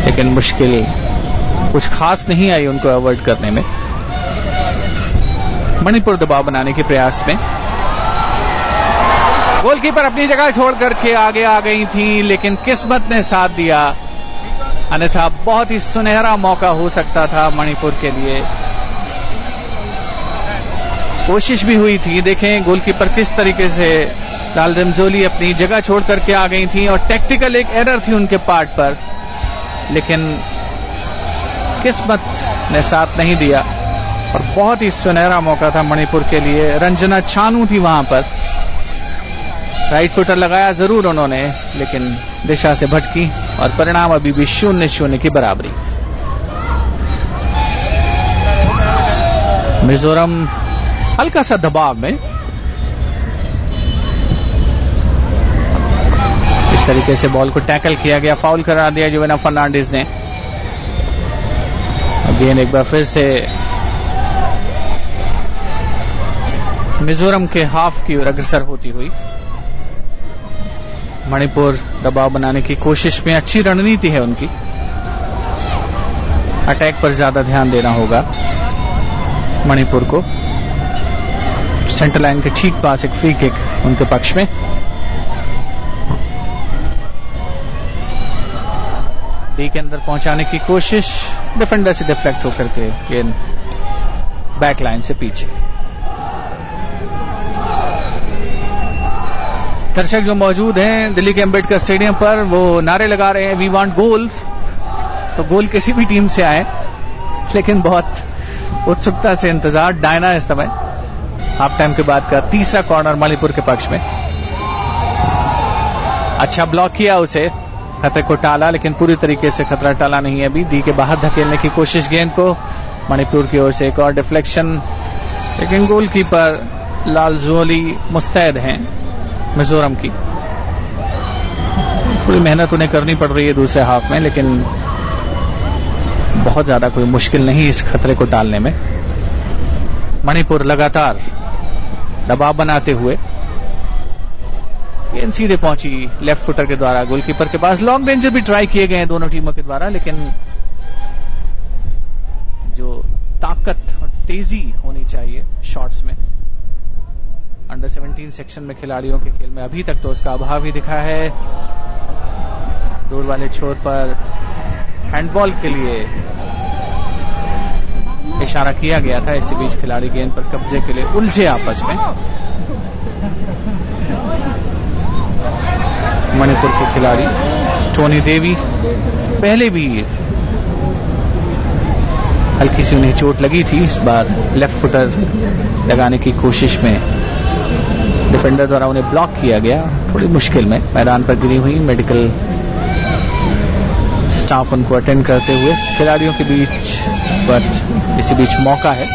लेकिन मुश्किल कुछ खास नहीं आई उनको अवॉइड करने में। मणिपुर दबाव बनाने के प्रयास में, गोलकीपर अपनी जगह छोड़ करके आगे आ गई थी, लेकिन किस्मत ने साथ दिया, अन्यथा बहुत ही सुनहरा मौका हो सकता था मणिपुर के लिए। कोशिश भी हुई थी, देखें गोलकीपर किस तरीके से लाल रमजोली अपनी जगह छोड़ करके आ गई थी, और टैक्टिकल एक एरर थी उनके पार्ट पर, लेकिन किस्मत ने साथ नहीं दिया और बहुत ही सुनहरा मौका था मणिपुर के लिए। रंजना छानू थी वहां पर, राइट फुटर लगाया जरूर उन्होंने, लेकिन दिशा से भटकी और परिणाम अभी भी 0-0 की बराबरी। मिजोरम हल्का सा दबाव में, इस तरीके से बॉल को टैकल किया गया, फाउल करा दिया युवेना फर्नांडिस ने। गेंद एक बार फिर से मिजोरम के हाफ की ओर अग्रसर होती हुई। मणिपुर दबाव बनाने की कोशिश में, अच्छी रणनीति है उनकी, अटैक पर ज्यादा ध्यान देना होगा मणिपुर को। सेंटर लाइन के ठीक पास एक फ्री किक उनके पक्ष में। डी के अंदर पहुंचाने की कोशिश, डिफेंडर से डिफ्लेक्ट होकर के गेंद बैक लाइन से पीछे। दर्शक जो मौजूद हैं दिल्ली के अंबेडकर स्टेडियम पर, वो नारे लगा रहे हैं वी वांट गोल्स। तो गोल किसी भी टीम से आए, लेकिन बहुत उत्सुकता से इंतजार। डायना इस समय हाफ टाइम के बाद का तीसरा कॉर्नर मणिपुर के पक्ष में। अच्छा ब्लॉक किया उसे, खतरे को टाला, लेकिन पूरी तरीके से खतरा टाला नहीं है अभी। डी के बाहर धकेलने की कोशिश गेंद को, मणिपुर की ओर से एक और डिफ्लेक्शन, लेकिन गोलकीपर लालजोली मुस्तैद हैं मिजोरम की। थोड़ी मेहनत उन्हें करनी पड़ रही है दूसरे हाफ में, लेकिन बहुत ज्यादा कोई मुश्किल नहीं इस खतरे को टालने में। मणिपुर लगातार दबाव बनाते हुए, गेंद सीधे पहुंची लेफ्ट फुटर के द्वारा गोलकीपर के पास। लॉन्ग रेंजर भी ट्राई किए गए हैं दोनों टीमों के द्वारा, लेकिन जो ताकत और तेजी होनी चाहिए शॉट्स में अंडर 17 सेक्शन में खिलाड़ियों के खेल में अभी तक तो उसका अभाव ही दिखा है। दूर वाले छोर पर हैंडबॉल के लिए इशारा किया गया था, इसी बीच खिलाड़ी गेंद पर कब्जे के लिए उलझे आपस में। मणिपुर के खिलाड़ी टोनी देवी पहले भी हल्की सी उन्हें चोट लगी थी। इस बार लेफ्ट फुटर लगाने की कोशिश में डिफेंडर द्वारा उन्हें ब्लॉक किया गया। थोड़ी मुश्किल में मैदान पर गिरी हुई। मेडिकल स्टाफ उनको अटेंड करते हुए खिलाड़ियों के बीच इस पर इसी बीच मौका है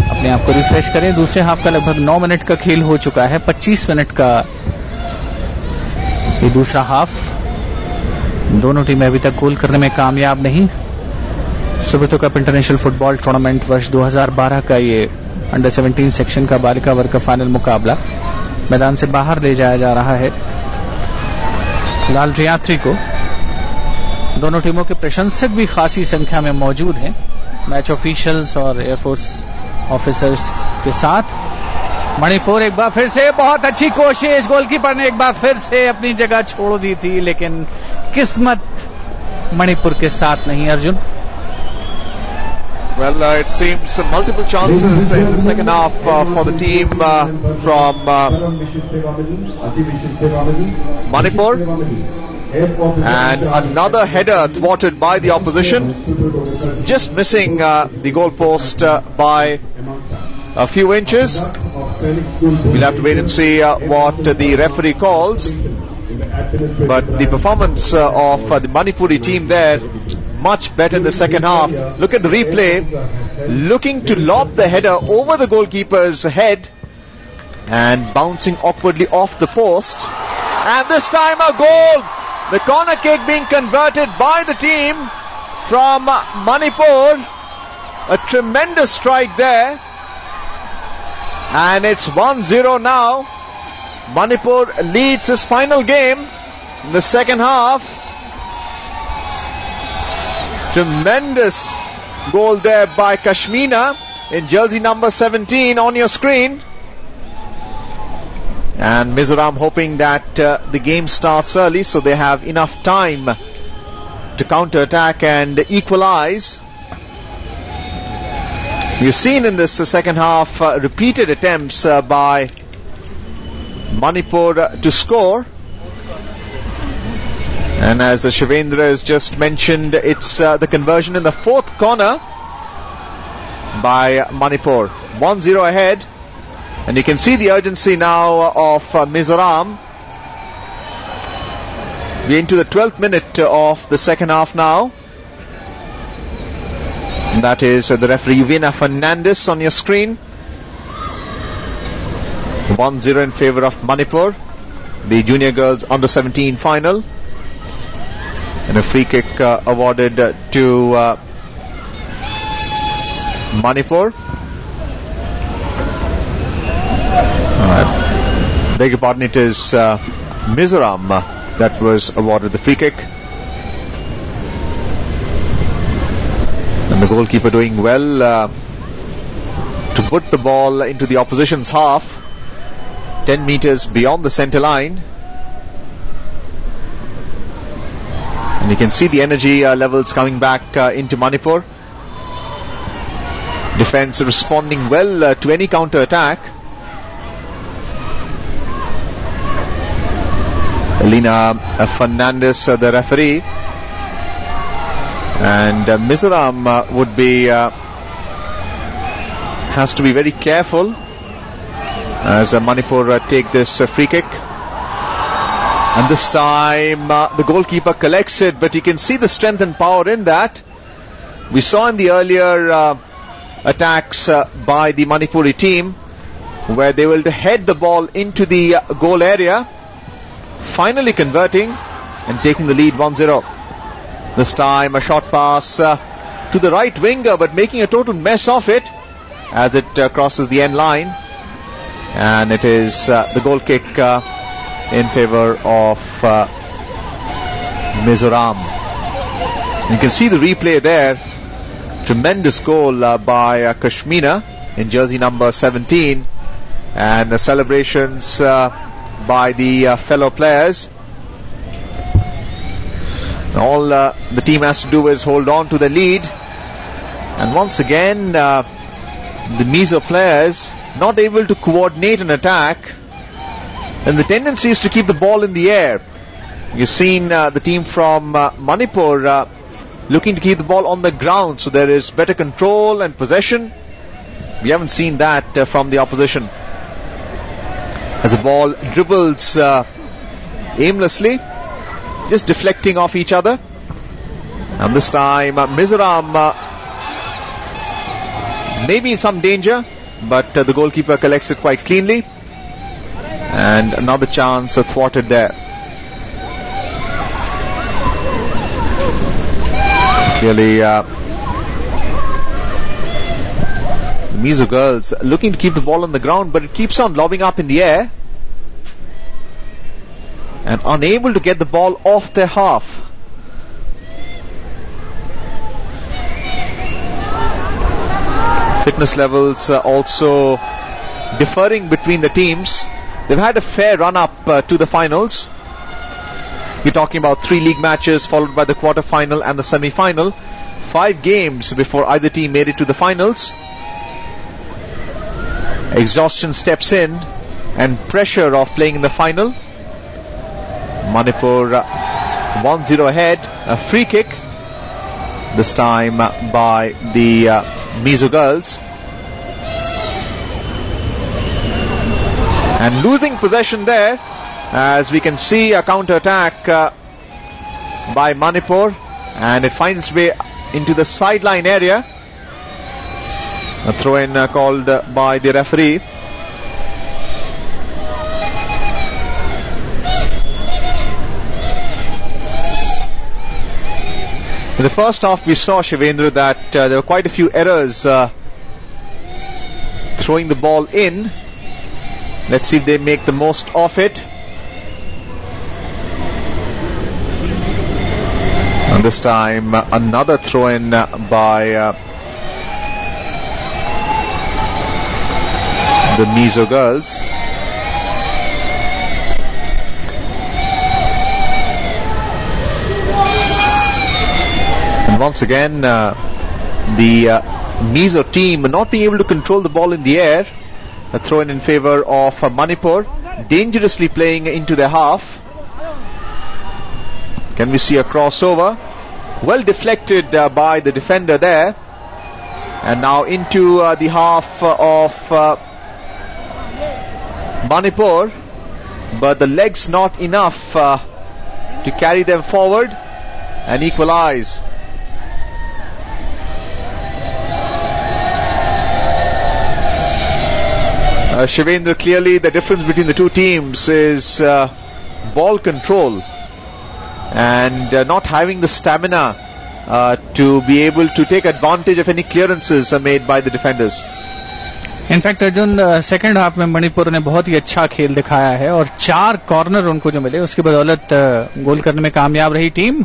अपने आप को रिफ्रेश करें। दूसरे हाफ का लगभग 9 मिनट का खेल हो चुका है। 25 मिनट का ये दूसरा हाफ। दोनों टीमें अभी तक गोल करने में कामयाब नहीं। Subroto cup international football tournament वर्ष 2012 का ये अंडर 17 सेक्शन का बालिका वर्ग का फाइनल मुकाबला मैदान से बाहर ले जाया जा रहा है। लाल यात्री को दोनों टीमों के प्रशंसक भी खासी संख्या में मौजूद हैं। मैच ऑफिशियल्स और एयरफोर्स ऑफिसर्स के साथ। मणिपुर एक बार फिर से बहुत अच्छी कोशिश। गोलकीपर ने एक बार फिर से अपनी जगह छोड़ दी थी, लेकिन किस्मत मणिपुर के साथ नहीं। Arjun, Well, it seems multiple chances in the second half for the team from Manipur, and another header thwarted by the opposition, just missing the goalpost by a few inches. We'll have to wait and see what the referee calls, but the performance of the Manipuri team there, much better in the second half. Look at the replay, looking to lob the header over the goalkeeper's head and bouncing awkwardly off the post, and this time a goal. The corner kick being converted by the team from Manipur. A tremendous strike there, and it's 1-0 now. Manipur leads his final game in the second half. Tremendous goal there by Kashmina in jersey number 17 on your screen. And Mizoram hoping that the game starts early so they have enough time to counter-attack and equalize. We've seen in this second half repeated attempts by Manipur to score. And as Shivendra has just mentioned, it's the conversion in the fourth corner by Manipur. 1-0 ahead. And you can see the urgency now of Mizoram. We're into the 12th minute of the second half now. And that is the referee Yuvina Fernandez on your screen. 1-0 in favour of Manipur, the junior girls under 17 final. And a free kick awarded to Manipur. Beg your pardon, it is Mizoram that was awarded the free kick. And the goalkeeper doing well to put the ball into the opposition's half, 10 meters beyond the centre line. And you can see the energy levels coming back into Manipur. Defence responding well to any counter-attack. Elena Fernandez, the referee. And Mizoram would be has to be very careful as Manipur take this free kick. And this time the goalkeeper collects it, but you can see the strength and power in that. We saw in the earlier attacks by the Manipuri team where they will head the ball into the goal area, finally converting and taking the lead 1-0. This time a short pass to the right winger, but making a total mess of it as it crosses the end line. And it is the goal kick in favour of Mizoram. You can see the replay there. Tremendous goal by Kashmina in jersey number 17, and the celebrations by the fellow players. All the team has to do is hold on to the lead, and once again the Mizo players not able to coordinate an attack, and the tendency is to keep the ball in the air. You've seen the team from Manipur looking to keep the ball on the ground, so there is better control and possession. We haven't seen that from the opposition, as the ball dribbles aimlessly, just deflecting off each other. And this time Mizoram maybe in some danger, but the goalkeeper collects it quite cleanly, and another chance thwarted there. Clearly Mizo girls looking to keep the ball on the ground, but it keeps on lobbing up in the air and unable to get the ball off their half. Fitness levels also differing between the teams. They've had a fair run up to the finals. We're talking about 3 league matches followed by the quarter-final and the semi-final. 5 games before either team made it to the finals. Exhaustion steps in and pressure of playing in the final. Manipur 1-0 ahead. A free kick, this time by the Mizo girls. And losing possession there, as we can see a counter-attack by Manipur, and it finds its way into the sideline area. A throw-in called by the referee. In the first half we saw, Shivendra, that there were quite a few errors throwing the ball in. Let's see if they make the most of it. And this time another throw-in by the Mizo girls. And once again the Mizo team not being able to control the ball in the air. A throw-in in favour of Manipur, dangerously playing into their half. Can we see a crossover? Well deflected by the defender there. And now into the half of Manipur, but the legs not enough to carry them forward and equalize. Shivendra, clearly the difference between the two teams is ball control and not having the stamina to be able to take advantage of any clearances made by the defenders. In fact Arjun second half में मणिपुर ने बहुत ही अच्छा खेल दिखाया है और 4 corner उनको जो मिले उसकी बदौलत गोल करने में कामयाब रही टीम.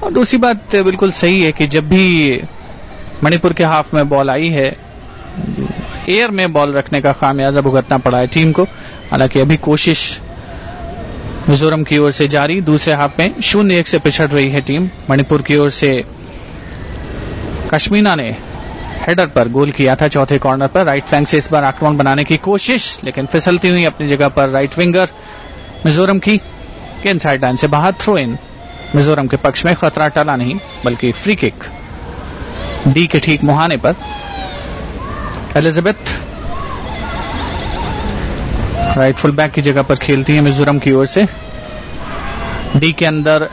और दूसरी बात बिल्कुल सही है कि जब भी मणिपुर के हाफ में बॉल आई है, एयर में बॉल रखने का खामियाजा भुगतना पड़ा है टीम को. हालांकि अभी कोशिश मिजोरम की ओर से जारी. दूसरे हाफ में 0-1 से पिछड़ रही है टीम. मणिपुर की ओर से कश्मीना ने हेडर पर गोल किया था चौथे कॉर्नर पर. राइट फ्लैंक से इस बार आक्रमण बनाने की कोशिश, लेकिन फिसलती हुई अपनी जगह पर राइट विंगर मिजोरम की गेंद साइड लाइन से बाहर. थ्रो इन मिजोरम के पक्ष में. खतरा टला नहीं बल्कि फ्री किक डी के ठीक मुहाने पर. एलिजाबेथ राइट फुल बैक की जगह पर खेलती है मिजोरम की ओर से. डी के अंदर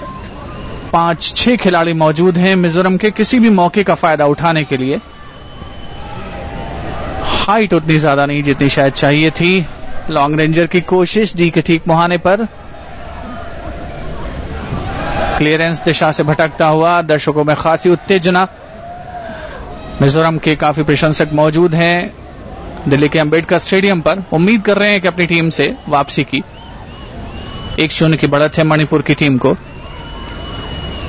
5-6 खिलाड़ी मौजूद हैं मिजोरम के किसी भी मौके का फायदा उठाने के लिए. हाइट उतनी ज्यादा नहीं जितनी शायद चाहिए थी. लॉन्ग रेंजर की कोशिश डी के ठीक मुहाने पर. क्लियरेंस दिशा से भटकता हुआ. दर्शकों में खासी उत्तेजना. मिजोरम के काफी प्रशंसक मौजूद हैं दिल्ली के अंबेडकर स्टेडियम पर. उम्मीद कर रहे हैं कि अपनी टीम से वापसी की. 1-0 की बढ़त है मणिपुर की टीम को.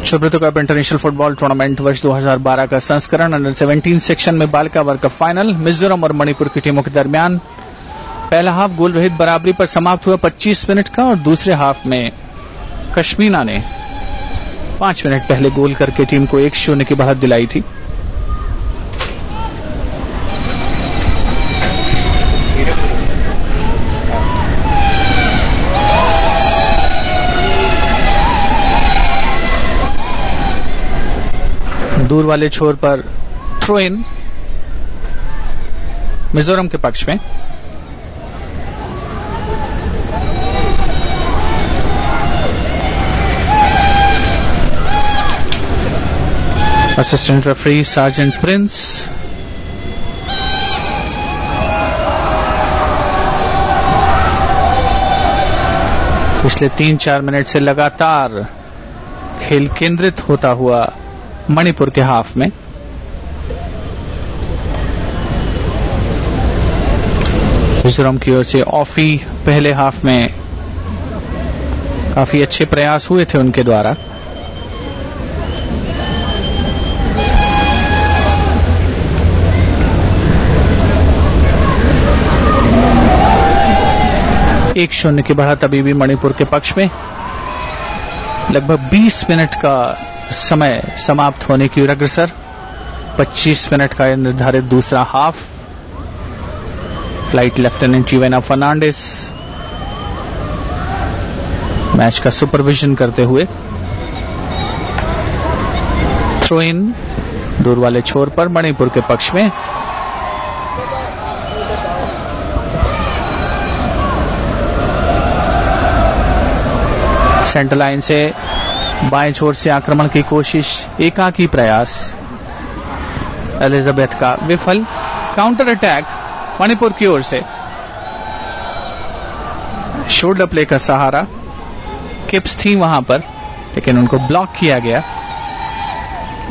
Subroto cup international football tournament वर्ष 2012 का संस्करण अंडर 17 सेक्शन में बालिका वर्ग का फाइनल मिजोरम और मणिपुर की टीमों के दरमियान. पहला हाफ गोल रहित बराबरी पर समाप्त हुआ 25 मिनट का, और दूसरे हाफ में कश्मीना ने 5 मिनट पहले गोल करके टीम को 1-0 की बढ़त दिलाई थी. दूर वाले छोर पर थ्रो इन मिजोरम के पक्ष में। Assistant referee sergeant Prince. पिछले 3-4 मिनट से लगातार खेल केंद्रित होता हुआ मणिपुर के हाफ में। मिजोरम की ओर से ऑफी पहले हाफ में काफी अच्छे प्रयास हुए थे उनके द्वारा। एक 0 की बढ़त अभी भी मणिपुर के पक्ष में। लगभग 20 मिनट का समय समाप्त होने की ओर अग्रसर। 25 मिनट का निर्धारित दूसरा half. Flight lieutenant Yuvena Fernandes match का सुपरविजन करते हुए। थ्रो इन दूर वाले छोर पर मणिपुर के पक्ष में। सेंटर लाइन से बाएं छोर से आक्रमण की कोशिश, एकाकी प्रयास एलिजाबेथ का विफल। काउंटर अटैक मणिपुर की ओर से। शोल्डर प्ले का सहारा, किप्स थी वहां पर लेकिन उनको ब्लॉक किया गया।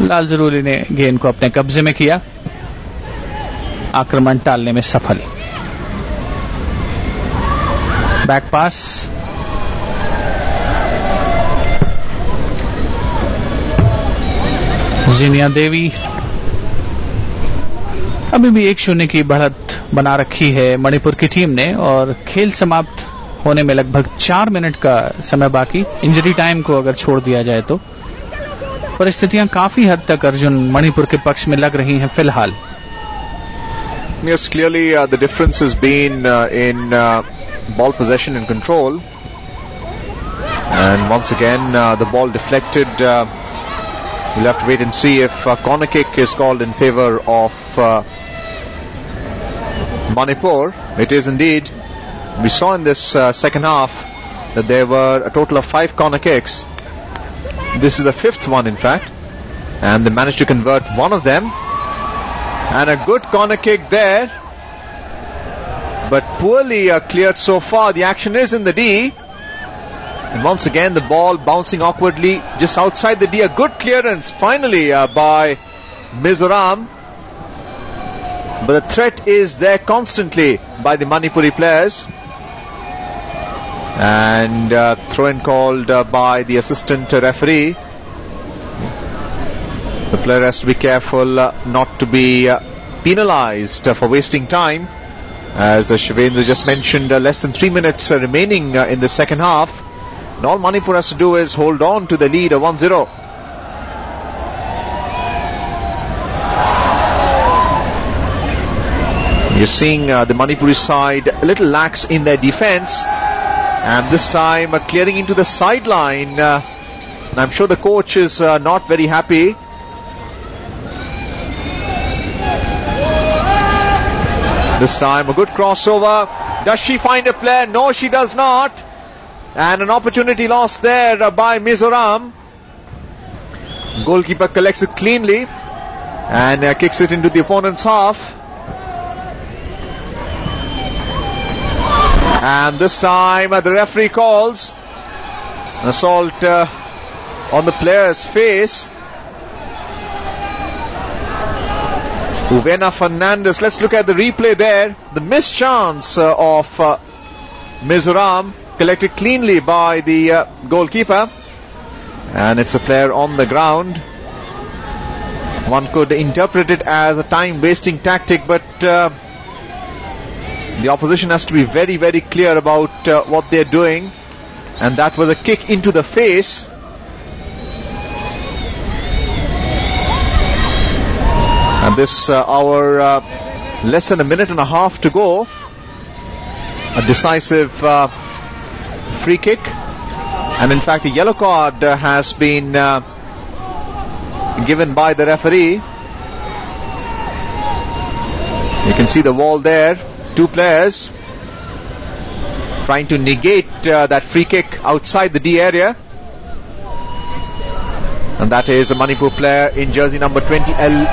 लाल जरूरी ने गेंद को अपने कब्जे में किया, आक्रमण टालने में सफल। बैक पास जिनिया देवी। अभी भी 1-0 की बढ़त बना रखी है मणिपुर की टीम ने और खेल समाप्त होने में लगभग 4 मिनट का समय बाकी। इंजरी टाइम को अगर छोड़ दिया जाए तो परिस्थितियां काफी हद तक अर्जुन मणिपुर के पक्ष में लग रही हैं फिलहाल। Yes, clearly the difference has been in ball possession and control, and once again the ball deflected. We'll have to wait and see if corner kick is called in favor of Manipur. It is indeed. We saw in this second half that there were a total of 5 corner kicks. This is the 5th one, in fact, and they managed to convert one of them. And a good corner kick there, but poorly cleared so far. The action is in the D. And once again the ball bouncing awkwardly just outside the D. A good clearance finally by Mizoram. But the threat is there constantly by the Manipuri players. And throw-in called by the assistant referee. The player has to be careful not to be penalized for wasting time. As Shivendra just mentioned, less than 3 minutes remaining in the second half. And all Manipur has to do is hold on to the lead of 1-0. You're seeing the Manipuri side a little lax in their defense, and this time clearing into the sideline. And I'm sure the coach is not very happy. This time a good crossover. Does she find a player? No, she does not. And an opportunity lost there by Mizoram. Goalkeeper collects it cleanly and kicks it into the opponent's half. And this time the referee calls an assault on the player's face. Uvena Fernandez. Let's look at the replay there. The missed chance of Mizoram, collected cleanly by the goalkeeper, and it's a player on the ground. One could interpret it as a time-wasting tactic, but the opposition has to be very, very clear about what they're doing, and that was a kick into the face. And this hour, less than a minute and a half to go. A decisive free kick, and in fact a yellow card has been given by the referee. You can see the wall there. Two players trying to negate that free kick outside the D area. And that is a Manipur player in jersey number 20L.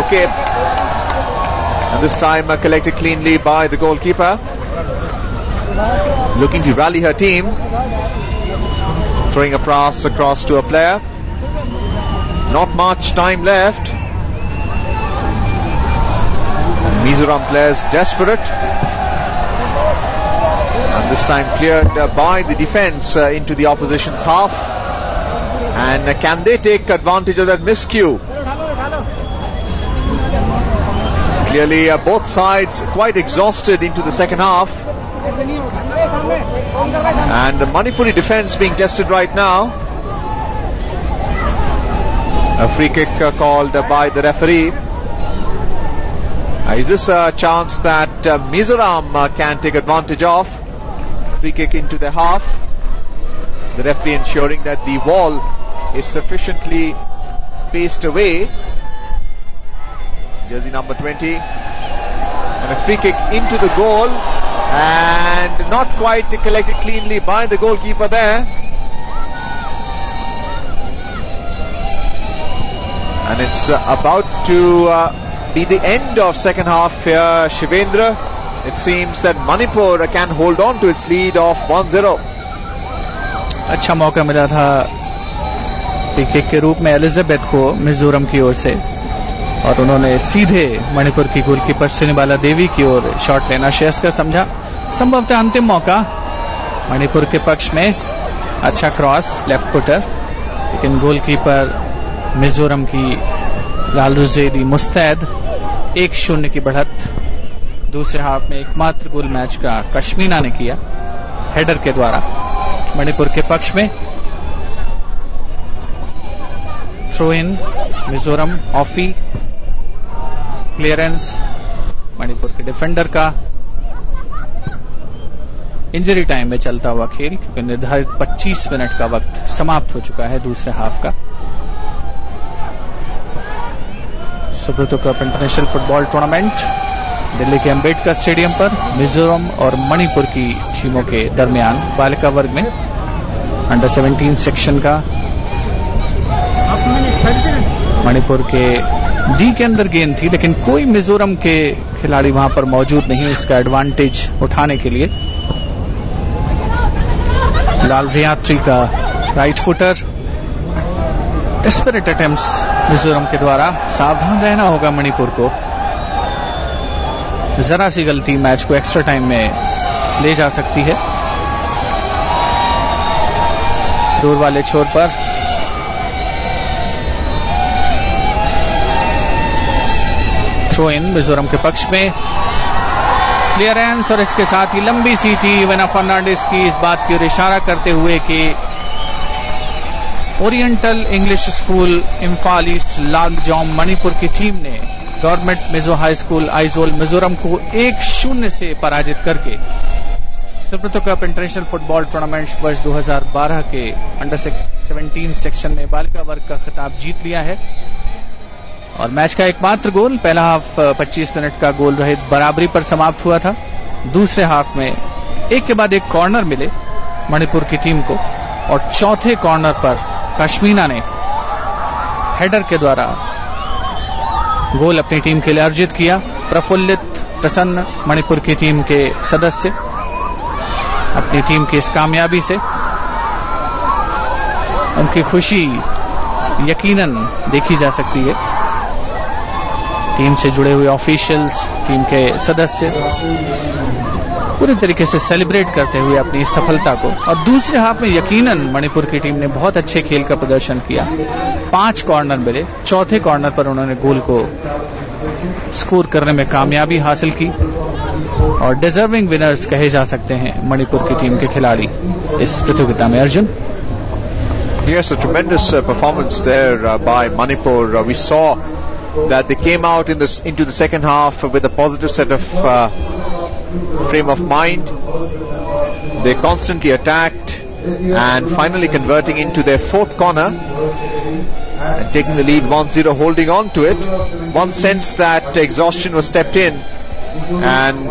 Okay. And this time collected cleanly by the goalkeeper. Looking to rally her team. Throwing a pass across to a player. Not much time left. Mizoram players desperate. And this time cleared by the defense into the opposition's half. And can they take advantage of that miscue? Clearly both sides quite exhausted into the second half. And the Manipuri defense being tested right now. A free kick called by the referee. Is this a chance that Mizoram can take advantage of? Free kick into the half. The referee ensuring that the wall is sufficiently paced away. Jersey number 20. And a free kick into the goal. And not quite collected cleanly by the goalkeeper there. And it's about to be the end of second half here, Shivendra. It seems that Manipur can hold on to its lead of 1-0. अच्छा मौका मिला था free kick के रूप में Elizabeth को मिजोरम की ओर से और उन्होंने सीधे मणिपुर की गोलकीपर सिनिबाला देवी की ओर शॉट लेना श्रेयस्कर समझा. संभवतः अंतिम मौका मणिपुर के पक्ष में. अच्छा क्रॉस लेफ्ट फुटर, लेकिन गोलकीपर मिजोरम की लालरुजेरी मुस्तैद. 1-0 की बढ़त. दूसरे हाफ में एकमात्र गोल मैच का कश्मीना ने किया हेडर के द्वारा मणिपुर के पक्ष में. थ्रो इन मिजोरम, ऑफी क्लियरेंस मणिपुर के डिफेंडर का. इंजरी टाइम में चलता हुआ खेल, क्योंकि निर्धारित 25 मिनट का वक्त समाप्त हो चुका है दूसरे हाफ का. Subroto cup international football tournament Delhi के अंबेडकर स्टेडियम पर मिजोरम और मणिपुर की टीमों के दरमियान बालिका वर्ग में अंडर 17 सेक्शन का. मणिपुर के डी के अंदर गेंद थी, लेकिन कोई मिजोरम के खिलाड़ी वहां पर मौजूद नहीं उसका एडवांटेज उठाने के लिए. लाल रियात्री का right footer. Desperate attempts Mizoram के द्वारा. सावधान रहना होगा मणिपुर को. जरा सी गलती मैच को एक्स्ट्रा टाइम में ले जा सकती है. दूर वाले छोर पर थ्रो इन मिजोरम के पक्ष में. क्लियरेंस और इसके साथ ही लंबी सी थी वेना फर्नांडिस की, इस बात की ओर इशारा करते हुए कि oriental English school Imphal east Lalzaum Manipur की टीम ने government Mizo high school Aizawl Mizoram को 1-0 से पराजित करके Subroto cup international football tournament वर्ष 2012 के अंडर 17 सेक्शन में बालिका वर्ग का खिताब जीत लिया है. और मैच का एकमात्र गोल पहला हाफ 25 मिनट का गोल रहित बराबरी पर समाप्त हुआ था. दूसरे हाफ में एक के बाद एक कॉर्नर मिले मणिपुर की टीम को और चौथे कॉर्नर पर कश्मीना ने हेडर के द्वारा गोल अपनी टीम के लिए अर्जित किया. प्रफुल्लित प्रसन्न मणिपुर की टीम के सदस्य अपनी टीम की इस कामयाबी से. उनकी खुशी यकीनन देखी जा सकती है. टीम से जुड़े हुए ऑफिशियल्स, टीम के सदस्य पूरी तरीके से सेलिब्रेट करते हुए अपनी इस सफलता को. और दूसरे हाफ में यकीनन मणिपुर की टीम ने बहुत अच्छे खेल का प्रदर्शन किया. 5 कॉर्नर मिले. चौथे कॉर्नर पर उन्होंने गोल को स्कोर करने में कामयाबी हासिल की और डिजर्विंग विनर्स कहे जा सकते हैं मणिपुर की टीम के खिलाड़ी इस प्रतियोगिता में. Arjun, Yes, a tremendous performance there by Manipur. We saw that they came out into the second half with a positive set of frame of mind. They constantly attacked. and finally converting into their fourth corner and taking the lead 1-0, holding on to it. One sense that exhaustion was stepped in, and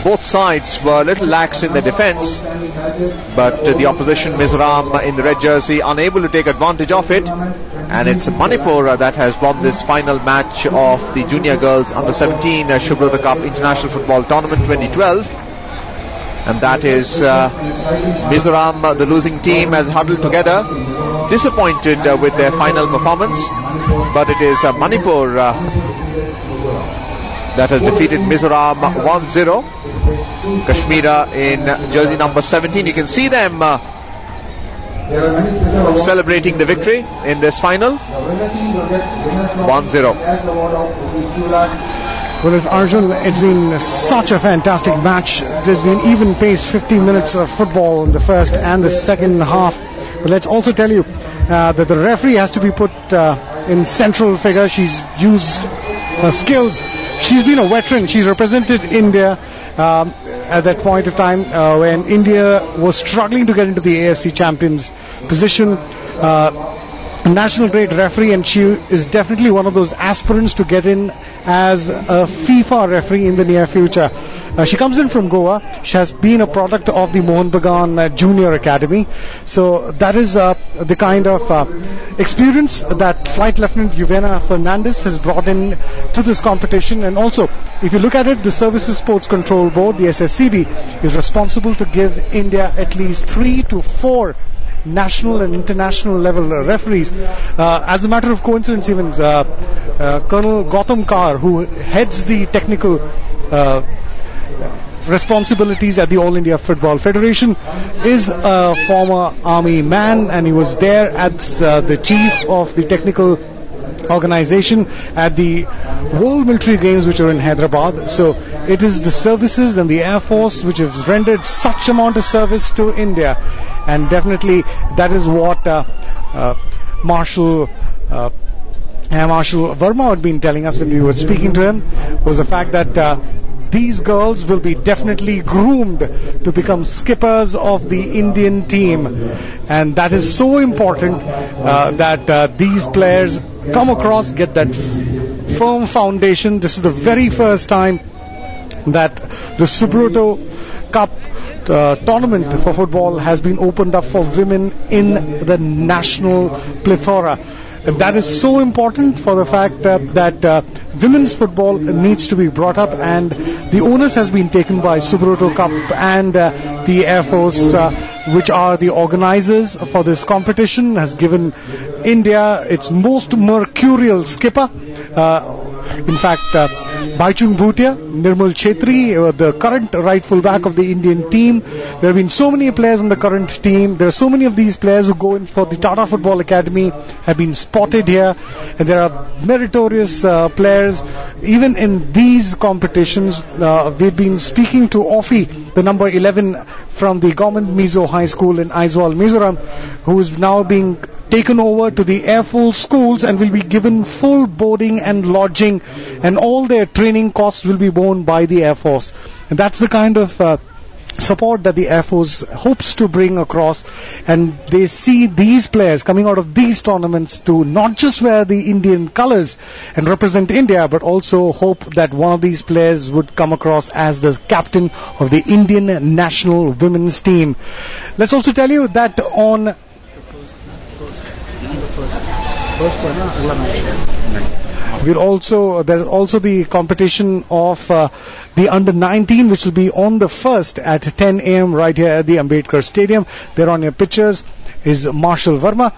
both sides were a little lax in their defence, but the opposition, Mizoram in the red jersey, unable to take advantage of it, and it's Manipur that has won this final match of the Junior Girls Under-17 Subroto Cup International Football Tournament 2012. And that is Mizoram, the losing team, has huddled together, disappointed with their final performance, but it is Manipur that has defeated Mizoram 1-0. Kashmira in jersey number 17. You can see them celebrating the victory in this final. 1-0. Well, as Arjun, it's been such a fantastic match. There's been even paced 50 minutes of football in the first and the second half. But let's also tell you that the referee has to be put in central figure. She's used her skills. She's been a veteran. She's represented India at that point of time when India was struggling to get into the AFC champions position. A national grade referee, and she is definitely one of those aspirants to get in as a FIFA referee in the near future. She comes in from Goa. She has been a product of the Mohan Bagan Junior Academy. So that is the kind of experience that Flight Lieutenant Yuvena Fernandez has brought in to this competition. And also, if you look at it, the Services Sports Control Board, the SSCB, is responsible to give India at least 3 to 4 national and international level referees. As a matter of coincidence, even Colonel Gautam Kar, who heads the technical responsibilities at the All India Football Federation, is a former army man, and he was there as the chief of the technical organization at the World Military Games, which are in Hyderabad. So it is the services and the Air Force which have rendered such amount of service to India, and definitely that is what Marshal Verma had been telling us when we were speaking to him, was the fact that these girls will be definitely groomed to become skippers of the Indian team, and that is so important that these players come across, get that firm foundation. This is the very first time that the Subroto Cup tournament for football has been opened up for women in the national plethora. And that is so important for the fact that women's football needs to be brought up, and the onus has been taken by Subroto Cup and the Air Force, which are the organizers for this competition, has given India its most mercurial skipper. In fact, Baichung Bhutia, Nirmal Chetri, the current right full back of the Indian team. There have been so many players on the current team. There are so many of these players who go in for the Tata Football Academy have been spotted here, and there are meritorious players even in these competitions. We've been speaking to Ofi, the number 11 from the Government Mizo High School in Aizawl, Mizoram, who is now being taken over to the Air Force schools and will be given full boarding and lodging, and all their training costs will be borne by the Air Force. And that's the kind of support that the Air Force hopes to bring across, and they see these players coming out of these tournaments to not just wear the Indian colors and represent India, but also hope that one of these players would come across as the captain of the Indian national women's team. Let's also tell you that on there's also the competition of the under-19, which will be on the 1st at 10 a.m. right here at the Ambedkar Stadium. There on your pictures is Marshal Verma,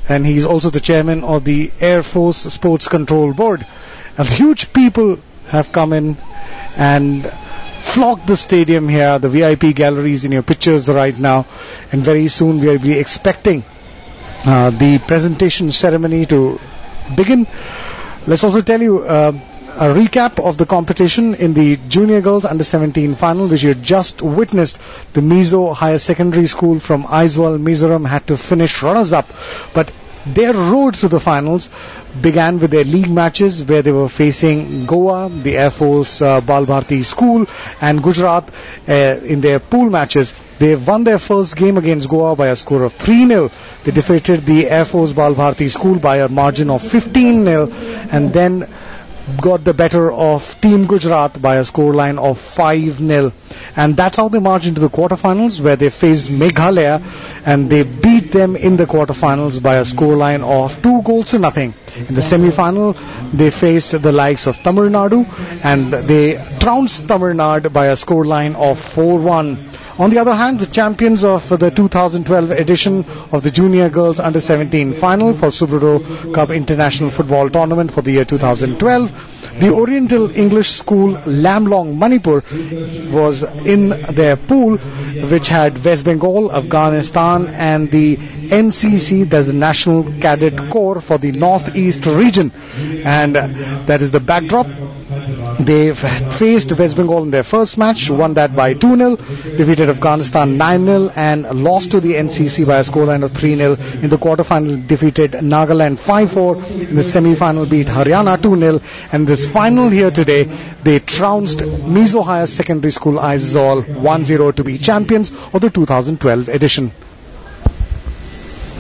and he's also the chairman of the Air Force Sports Control Board. And huge people have come in and flocked the stadium here, the VIP galleries in your pictures right now, and very soon we will be expecting the presentation ceremony to begin. Let's also tell you a recap of the competition in the Junior Girls Under-17 final, which you had just witnessed. The Mizo Higher Secondary School from Aizawl, Mizoram had to finish runners-up, but their road to the finals began with their league matches where they were facing Goa, the Air Force Bal Bharti School, and Gujarat in their pool matches. They won their first game against Goa by a score of 3-0. They defeated the Air Force Bal Bharti School by a margin of 15-0 and then got the better of Team Gujarat by a scoreline of 5-0. And that's how they marched into the quarterfinals, where they faced Meghalaya and they beat them in the quarterfinals by a scoreline of 2-0. In the semi-final, they faced the likes of Tamil Nadu and they trounced Tamil Nadu by a scoreline of 4-1. On the other hand, the champions of the 2012 edition of the Junior Girls Under-17 final for Subroto Cup International Football Tournament for the year 2012, the Oriental English School Lamlong Manipur was in their pool, which had West Bengal, Afghanistan and the NCC, that's the National Cadet Corps for the Northeast region. And that is the backdrop. They faced West Bengal in their first match, won that by 2-0, defeated Afghanistan 9-0 and lost to the NCC by a scoreline of 3-0. In the quarterfinal, defeated Nagaland 5-4. In the semi-final, beat Haryana 2-0. And this final here today, they trounced Mizo Higher Secondary School Aizawl 1-0 to be champions of the 2012 edition.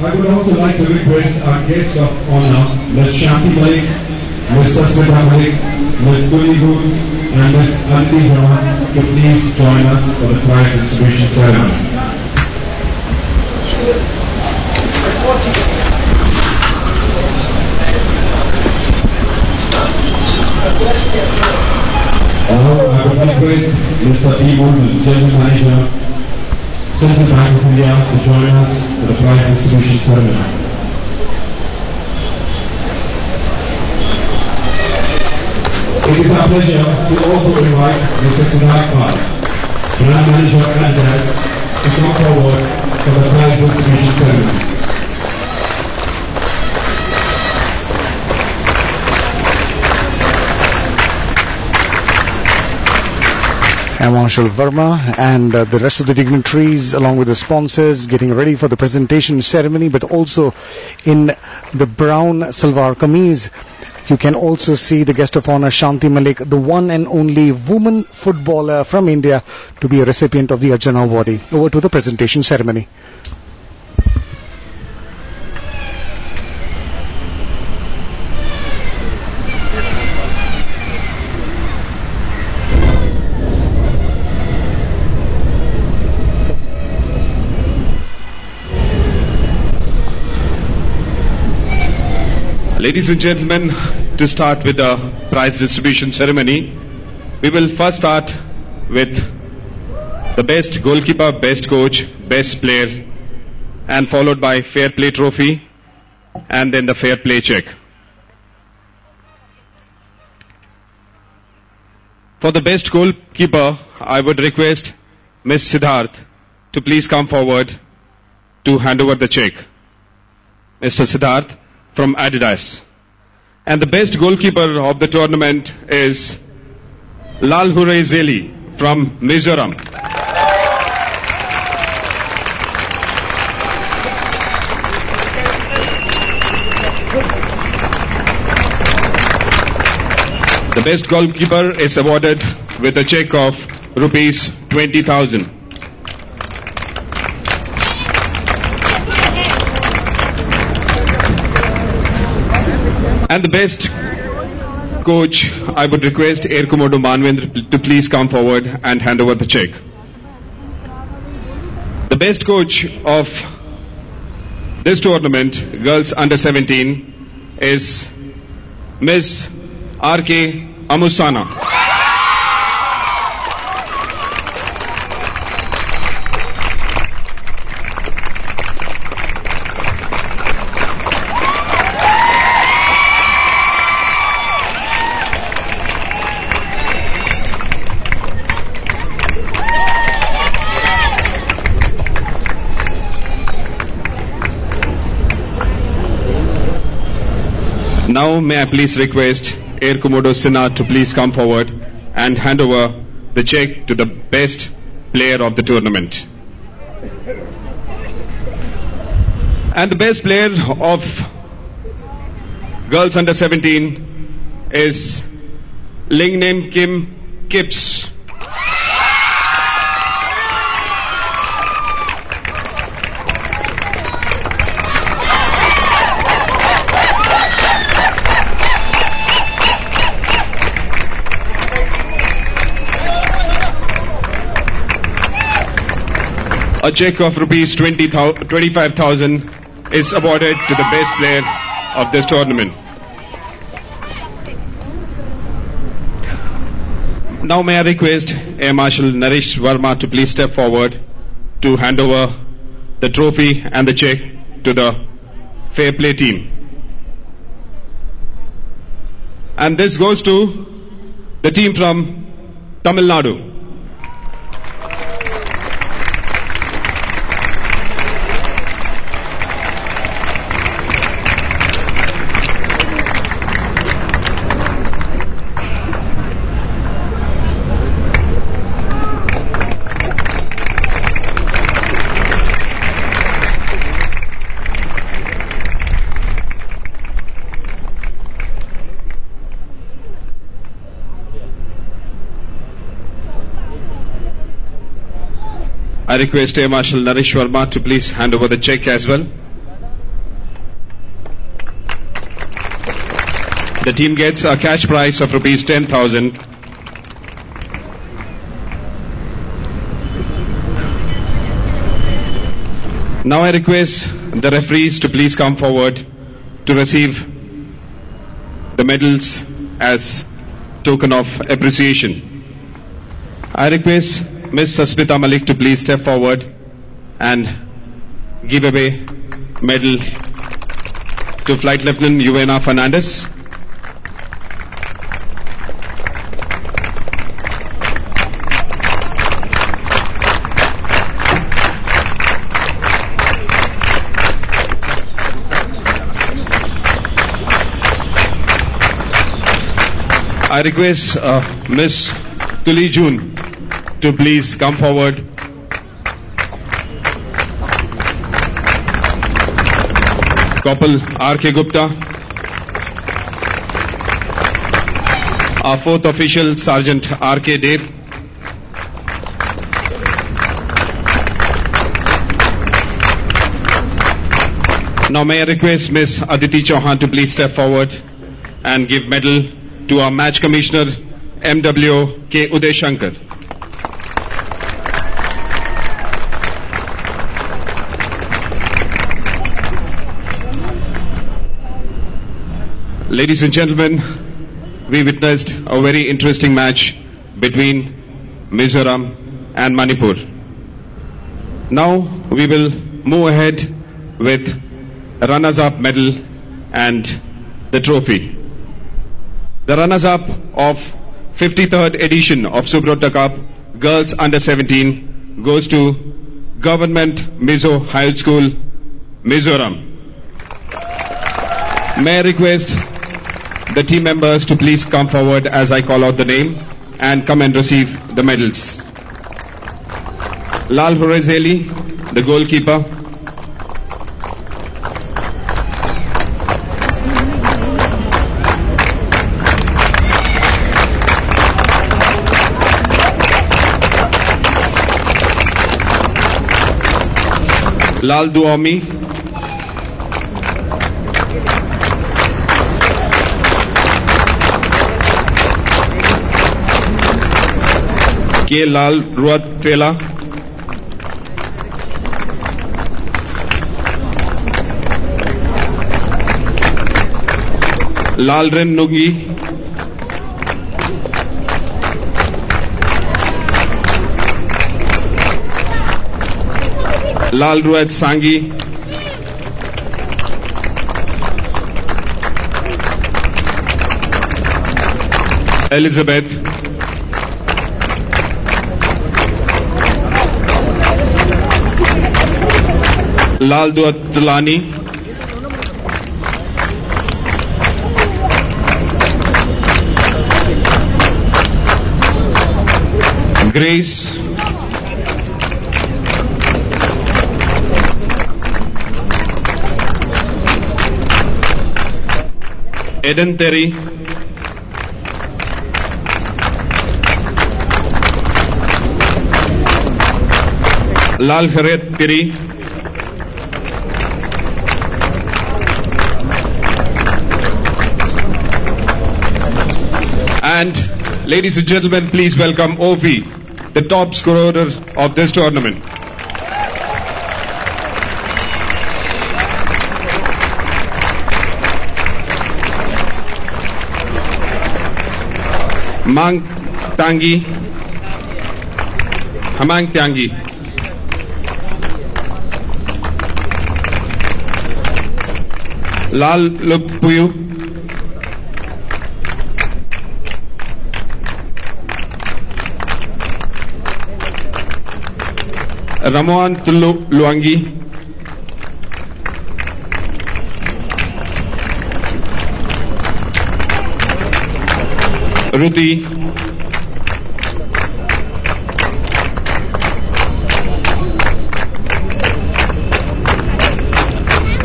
I would also like to request our guests of honor, Ms. Shanti Malik, Ms. Sasmita Malik, Ms. Kuli Booth, and Ms. Anti Jawan to please join us for the prize distribution ceremony. Now I would request Mr. B. Woodman, General Manager, Central Bank of India, to join us for the prize distribution ceremony. It is our pleasure to also invite Mr. Siddharth Pal, Brand Manager and Dad, to come forward for the prize distribution ceremony. And Marshal Verma and the rest of the dignitaries along with the sponsors getting ready for the presentation ceremony, but also in the brown salwar kameez you can also see the guest of honor Shanti Malik, the one and only woman footballer from India to be a recipient of the Arjuna Award. Over to the presentation ceremony. Ladies and gentlemen, to start with the prize distribution ceremony, we will first start with the best goalkeeper, best coach, best player, and followed by fair play trophy, and then the fair play check. For the best goalkeeper, I would request Ms. Siddharth to please come forward to hand over the check. Mr. Siddharth from Adidas. And the best goalkeeper of the tournament is Lal Huray Zeli from Mizoram. The best goalkeeper is awarded with a check of rupees 20,000. And the best coach, I would request Air Commodore Manvendra to please come forward and hand over the check. The best coach of this tournament, Girls Under-17, is Ms. R.K. Amusana. Now may I please request Air Commodore Sinha to please come forward and hand over the check to the best player of the tournament. And the best player of girls under 17 is Ling Nim Kim Kips. A check of rupees 25,000 is awarded to the best player of this tournament. Now may I request Air Marshal Naresh Verma to please step forward to hand over the trophy and the check to the fair play team. And this goes to the team from Tamil Nadu. I request Air Marshal Naresh Verma to please hand over the check as well. The team gets a cash prize of rupees 10,000. Now I request the referees to please come forward to receive the medals as token of appreciation. I request Ms. Sasmita Malik to please step forward and give away medal to Flight Lieutenant Yuvena Fernandez. I request Ms. Tuli June to please come forward. Corporal R.K. Gupta. Our fourth official, Sergeant R.K. Deb. Now may I request Ms. Aditi Chauhan to please step forward and give medal to our match commissioner, M.W. K. Uday Shankar. Ladies and gentlemen, we witnessed a very interesting match between Mizoram and Manipur. Now we will move ahead with runners-up medal and the trophy. The runners-up of 53rd edition of Subroto Cup Girls Under 17 goes to Government Mizo High School, Mizoram. May I request the team members to please come forward as I call out the name and come and receive the medals. Lal Horezeli, the goalkeeper. Lal Duomi. K. Lal Ruat Fela. Lal Ren Nugi. Lal Ruat Sangi. Elizabeth. Lal Duat Dulani. Grace. Eden Terry, Lal Haret Tiri, and ladies and gentlemen, please welcome Ovi, the top scorer of this tournament. Hamang Tangi, Lal Luppuyu, Ramon Tulu Luangi, Ruti,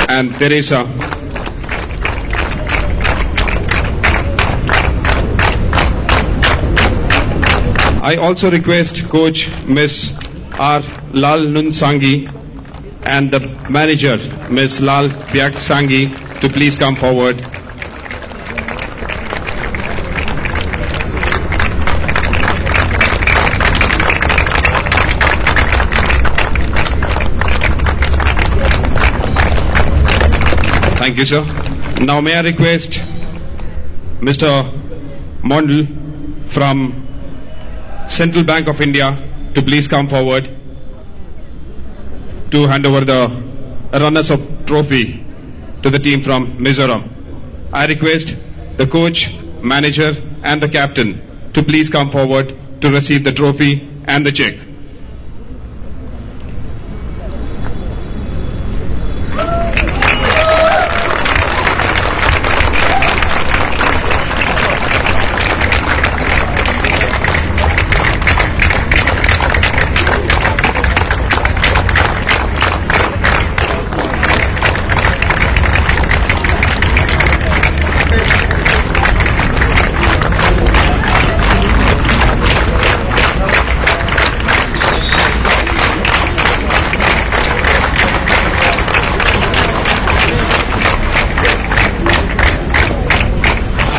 and Teresa. I also request Coach Miss R. Lal Nunsangi and the manager Miss Lal Pyak Sangi to please come forward. Thank you, sir. Now may I request Mr. Mondal from Central Bank of India to please come forward to hand over the runners-up trophy to the team from Mizoram. I request the coach, manager and the captain to please come forward to receive the trophy and the check.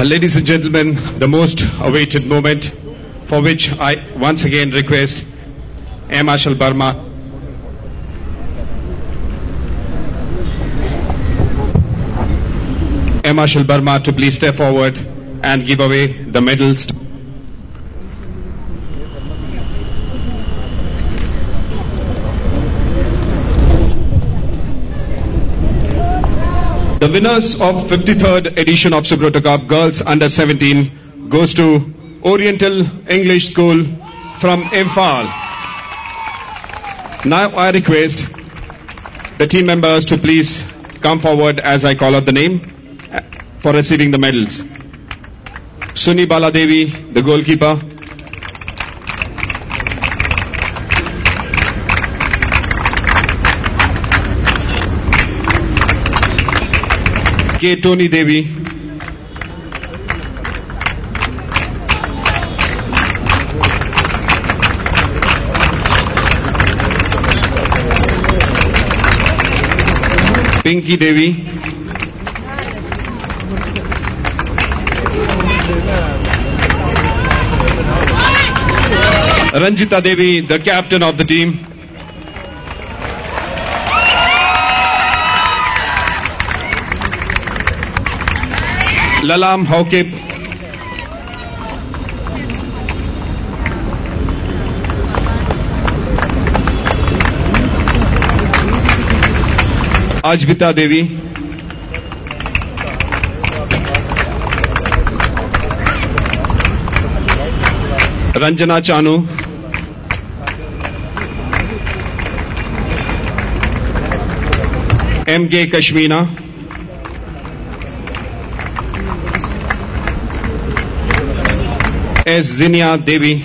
Ladies and gentlemen, the most awaited moment, for which I once again request Air Marshal Burma to please step forward and give away the medals. The winners of 53rd edition of Subroto Cup Girls Under 17 goes to Oriental English School from Imphal. Now I request the team members to please come forward as I call out the name for receiving the medals. Suni Baladevi, the goalkeeper. K. Tony Devi, Pinky Devi, Ranjita Devi, the captain of the team, Lalam Hokip, Ajvita Devi, Ranjana Chanu, M.K. Kashmina, S. Zinia Devi,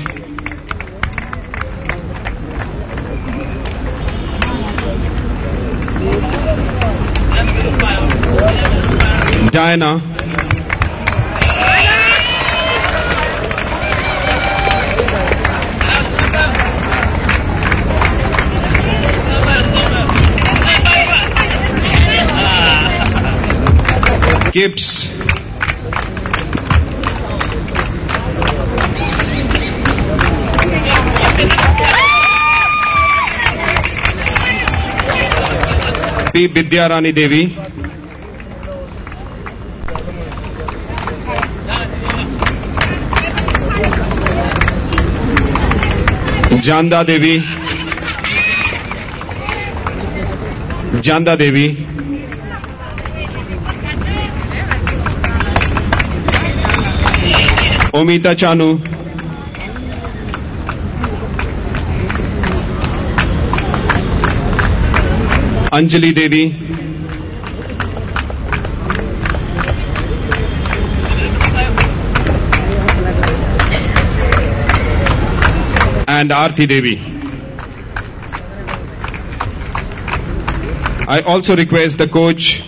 Diana, Gibbs. P. Vidyarani Devi. Janda Devi. Janda Devi. Omita Chanu. Anjali Devi. And Aarti Devi. I also request the coach,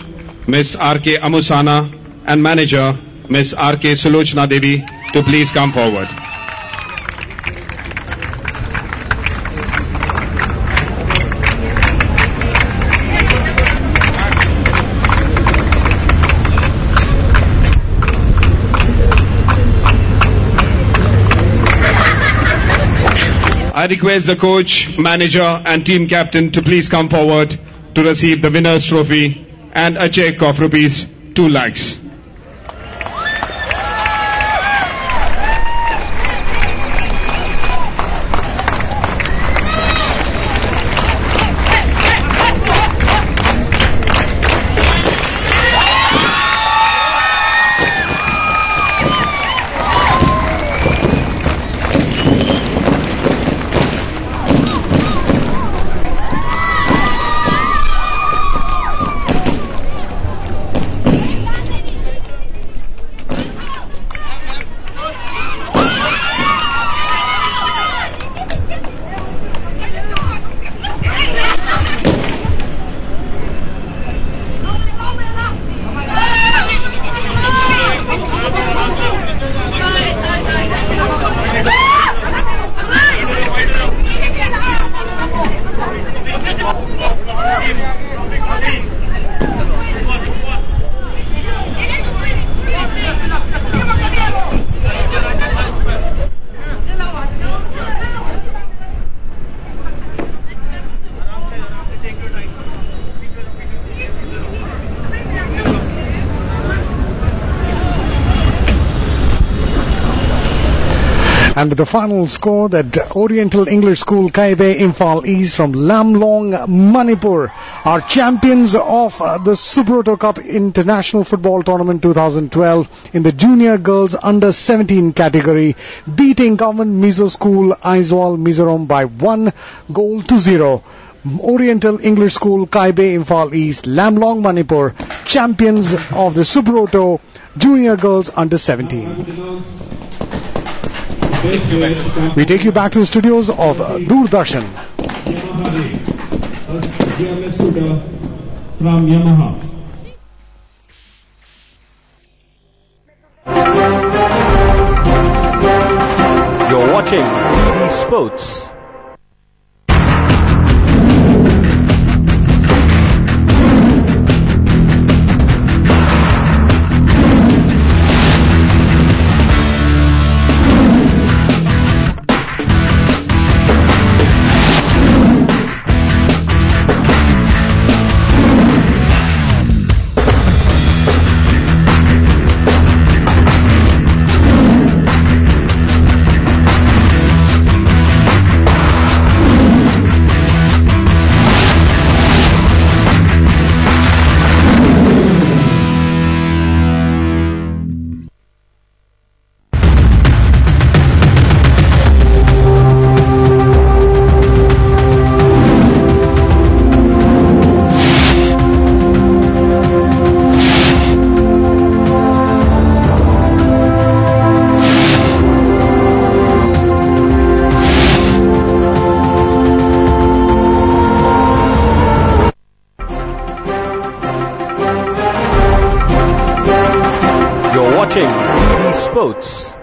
Ms. R.K. Amusana, and manager, Ms. R.K. Sulochana Devi, to please come forward. I request the coach, manager and team captain to please come forward to receive the winner's trophy and a cheque of rupees 2 lakhs. And the final score that Oriental English School Kaibe Imphal East from Lamlong, Manipur are champions of the Subroto Cup International Football Tournament 2012 in the Junior Girls Under 17 category, beating Government Mizo School Aizawl, Mizoram by 1-0. Oriental English School Kaibe Imphal East, Lamlong, Manipur, champions of the Subroto Junior Girls Under 17. We take you back to the studios of Doordarshan. From Yamaha. You're watching TV Sports. You're watching TV Sports.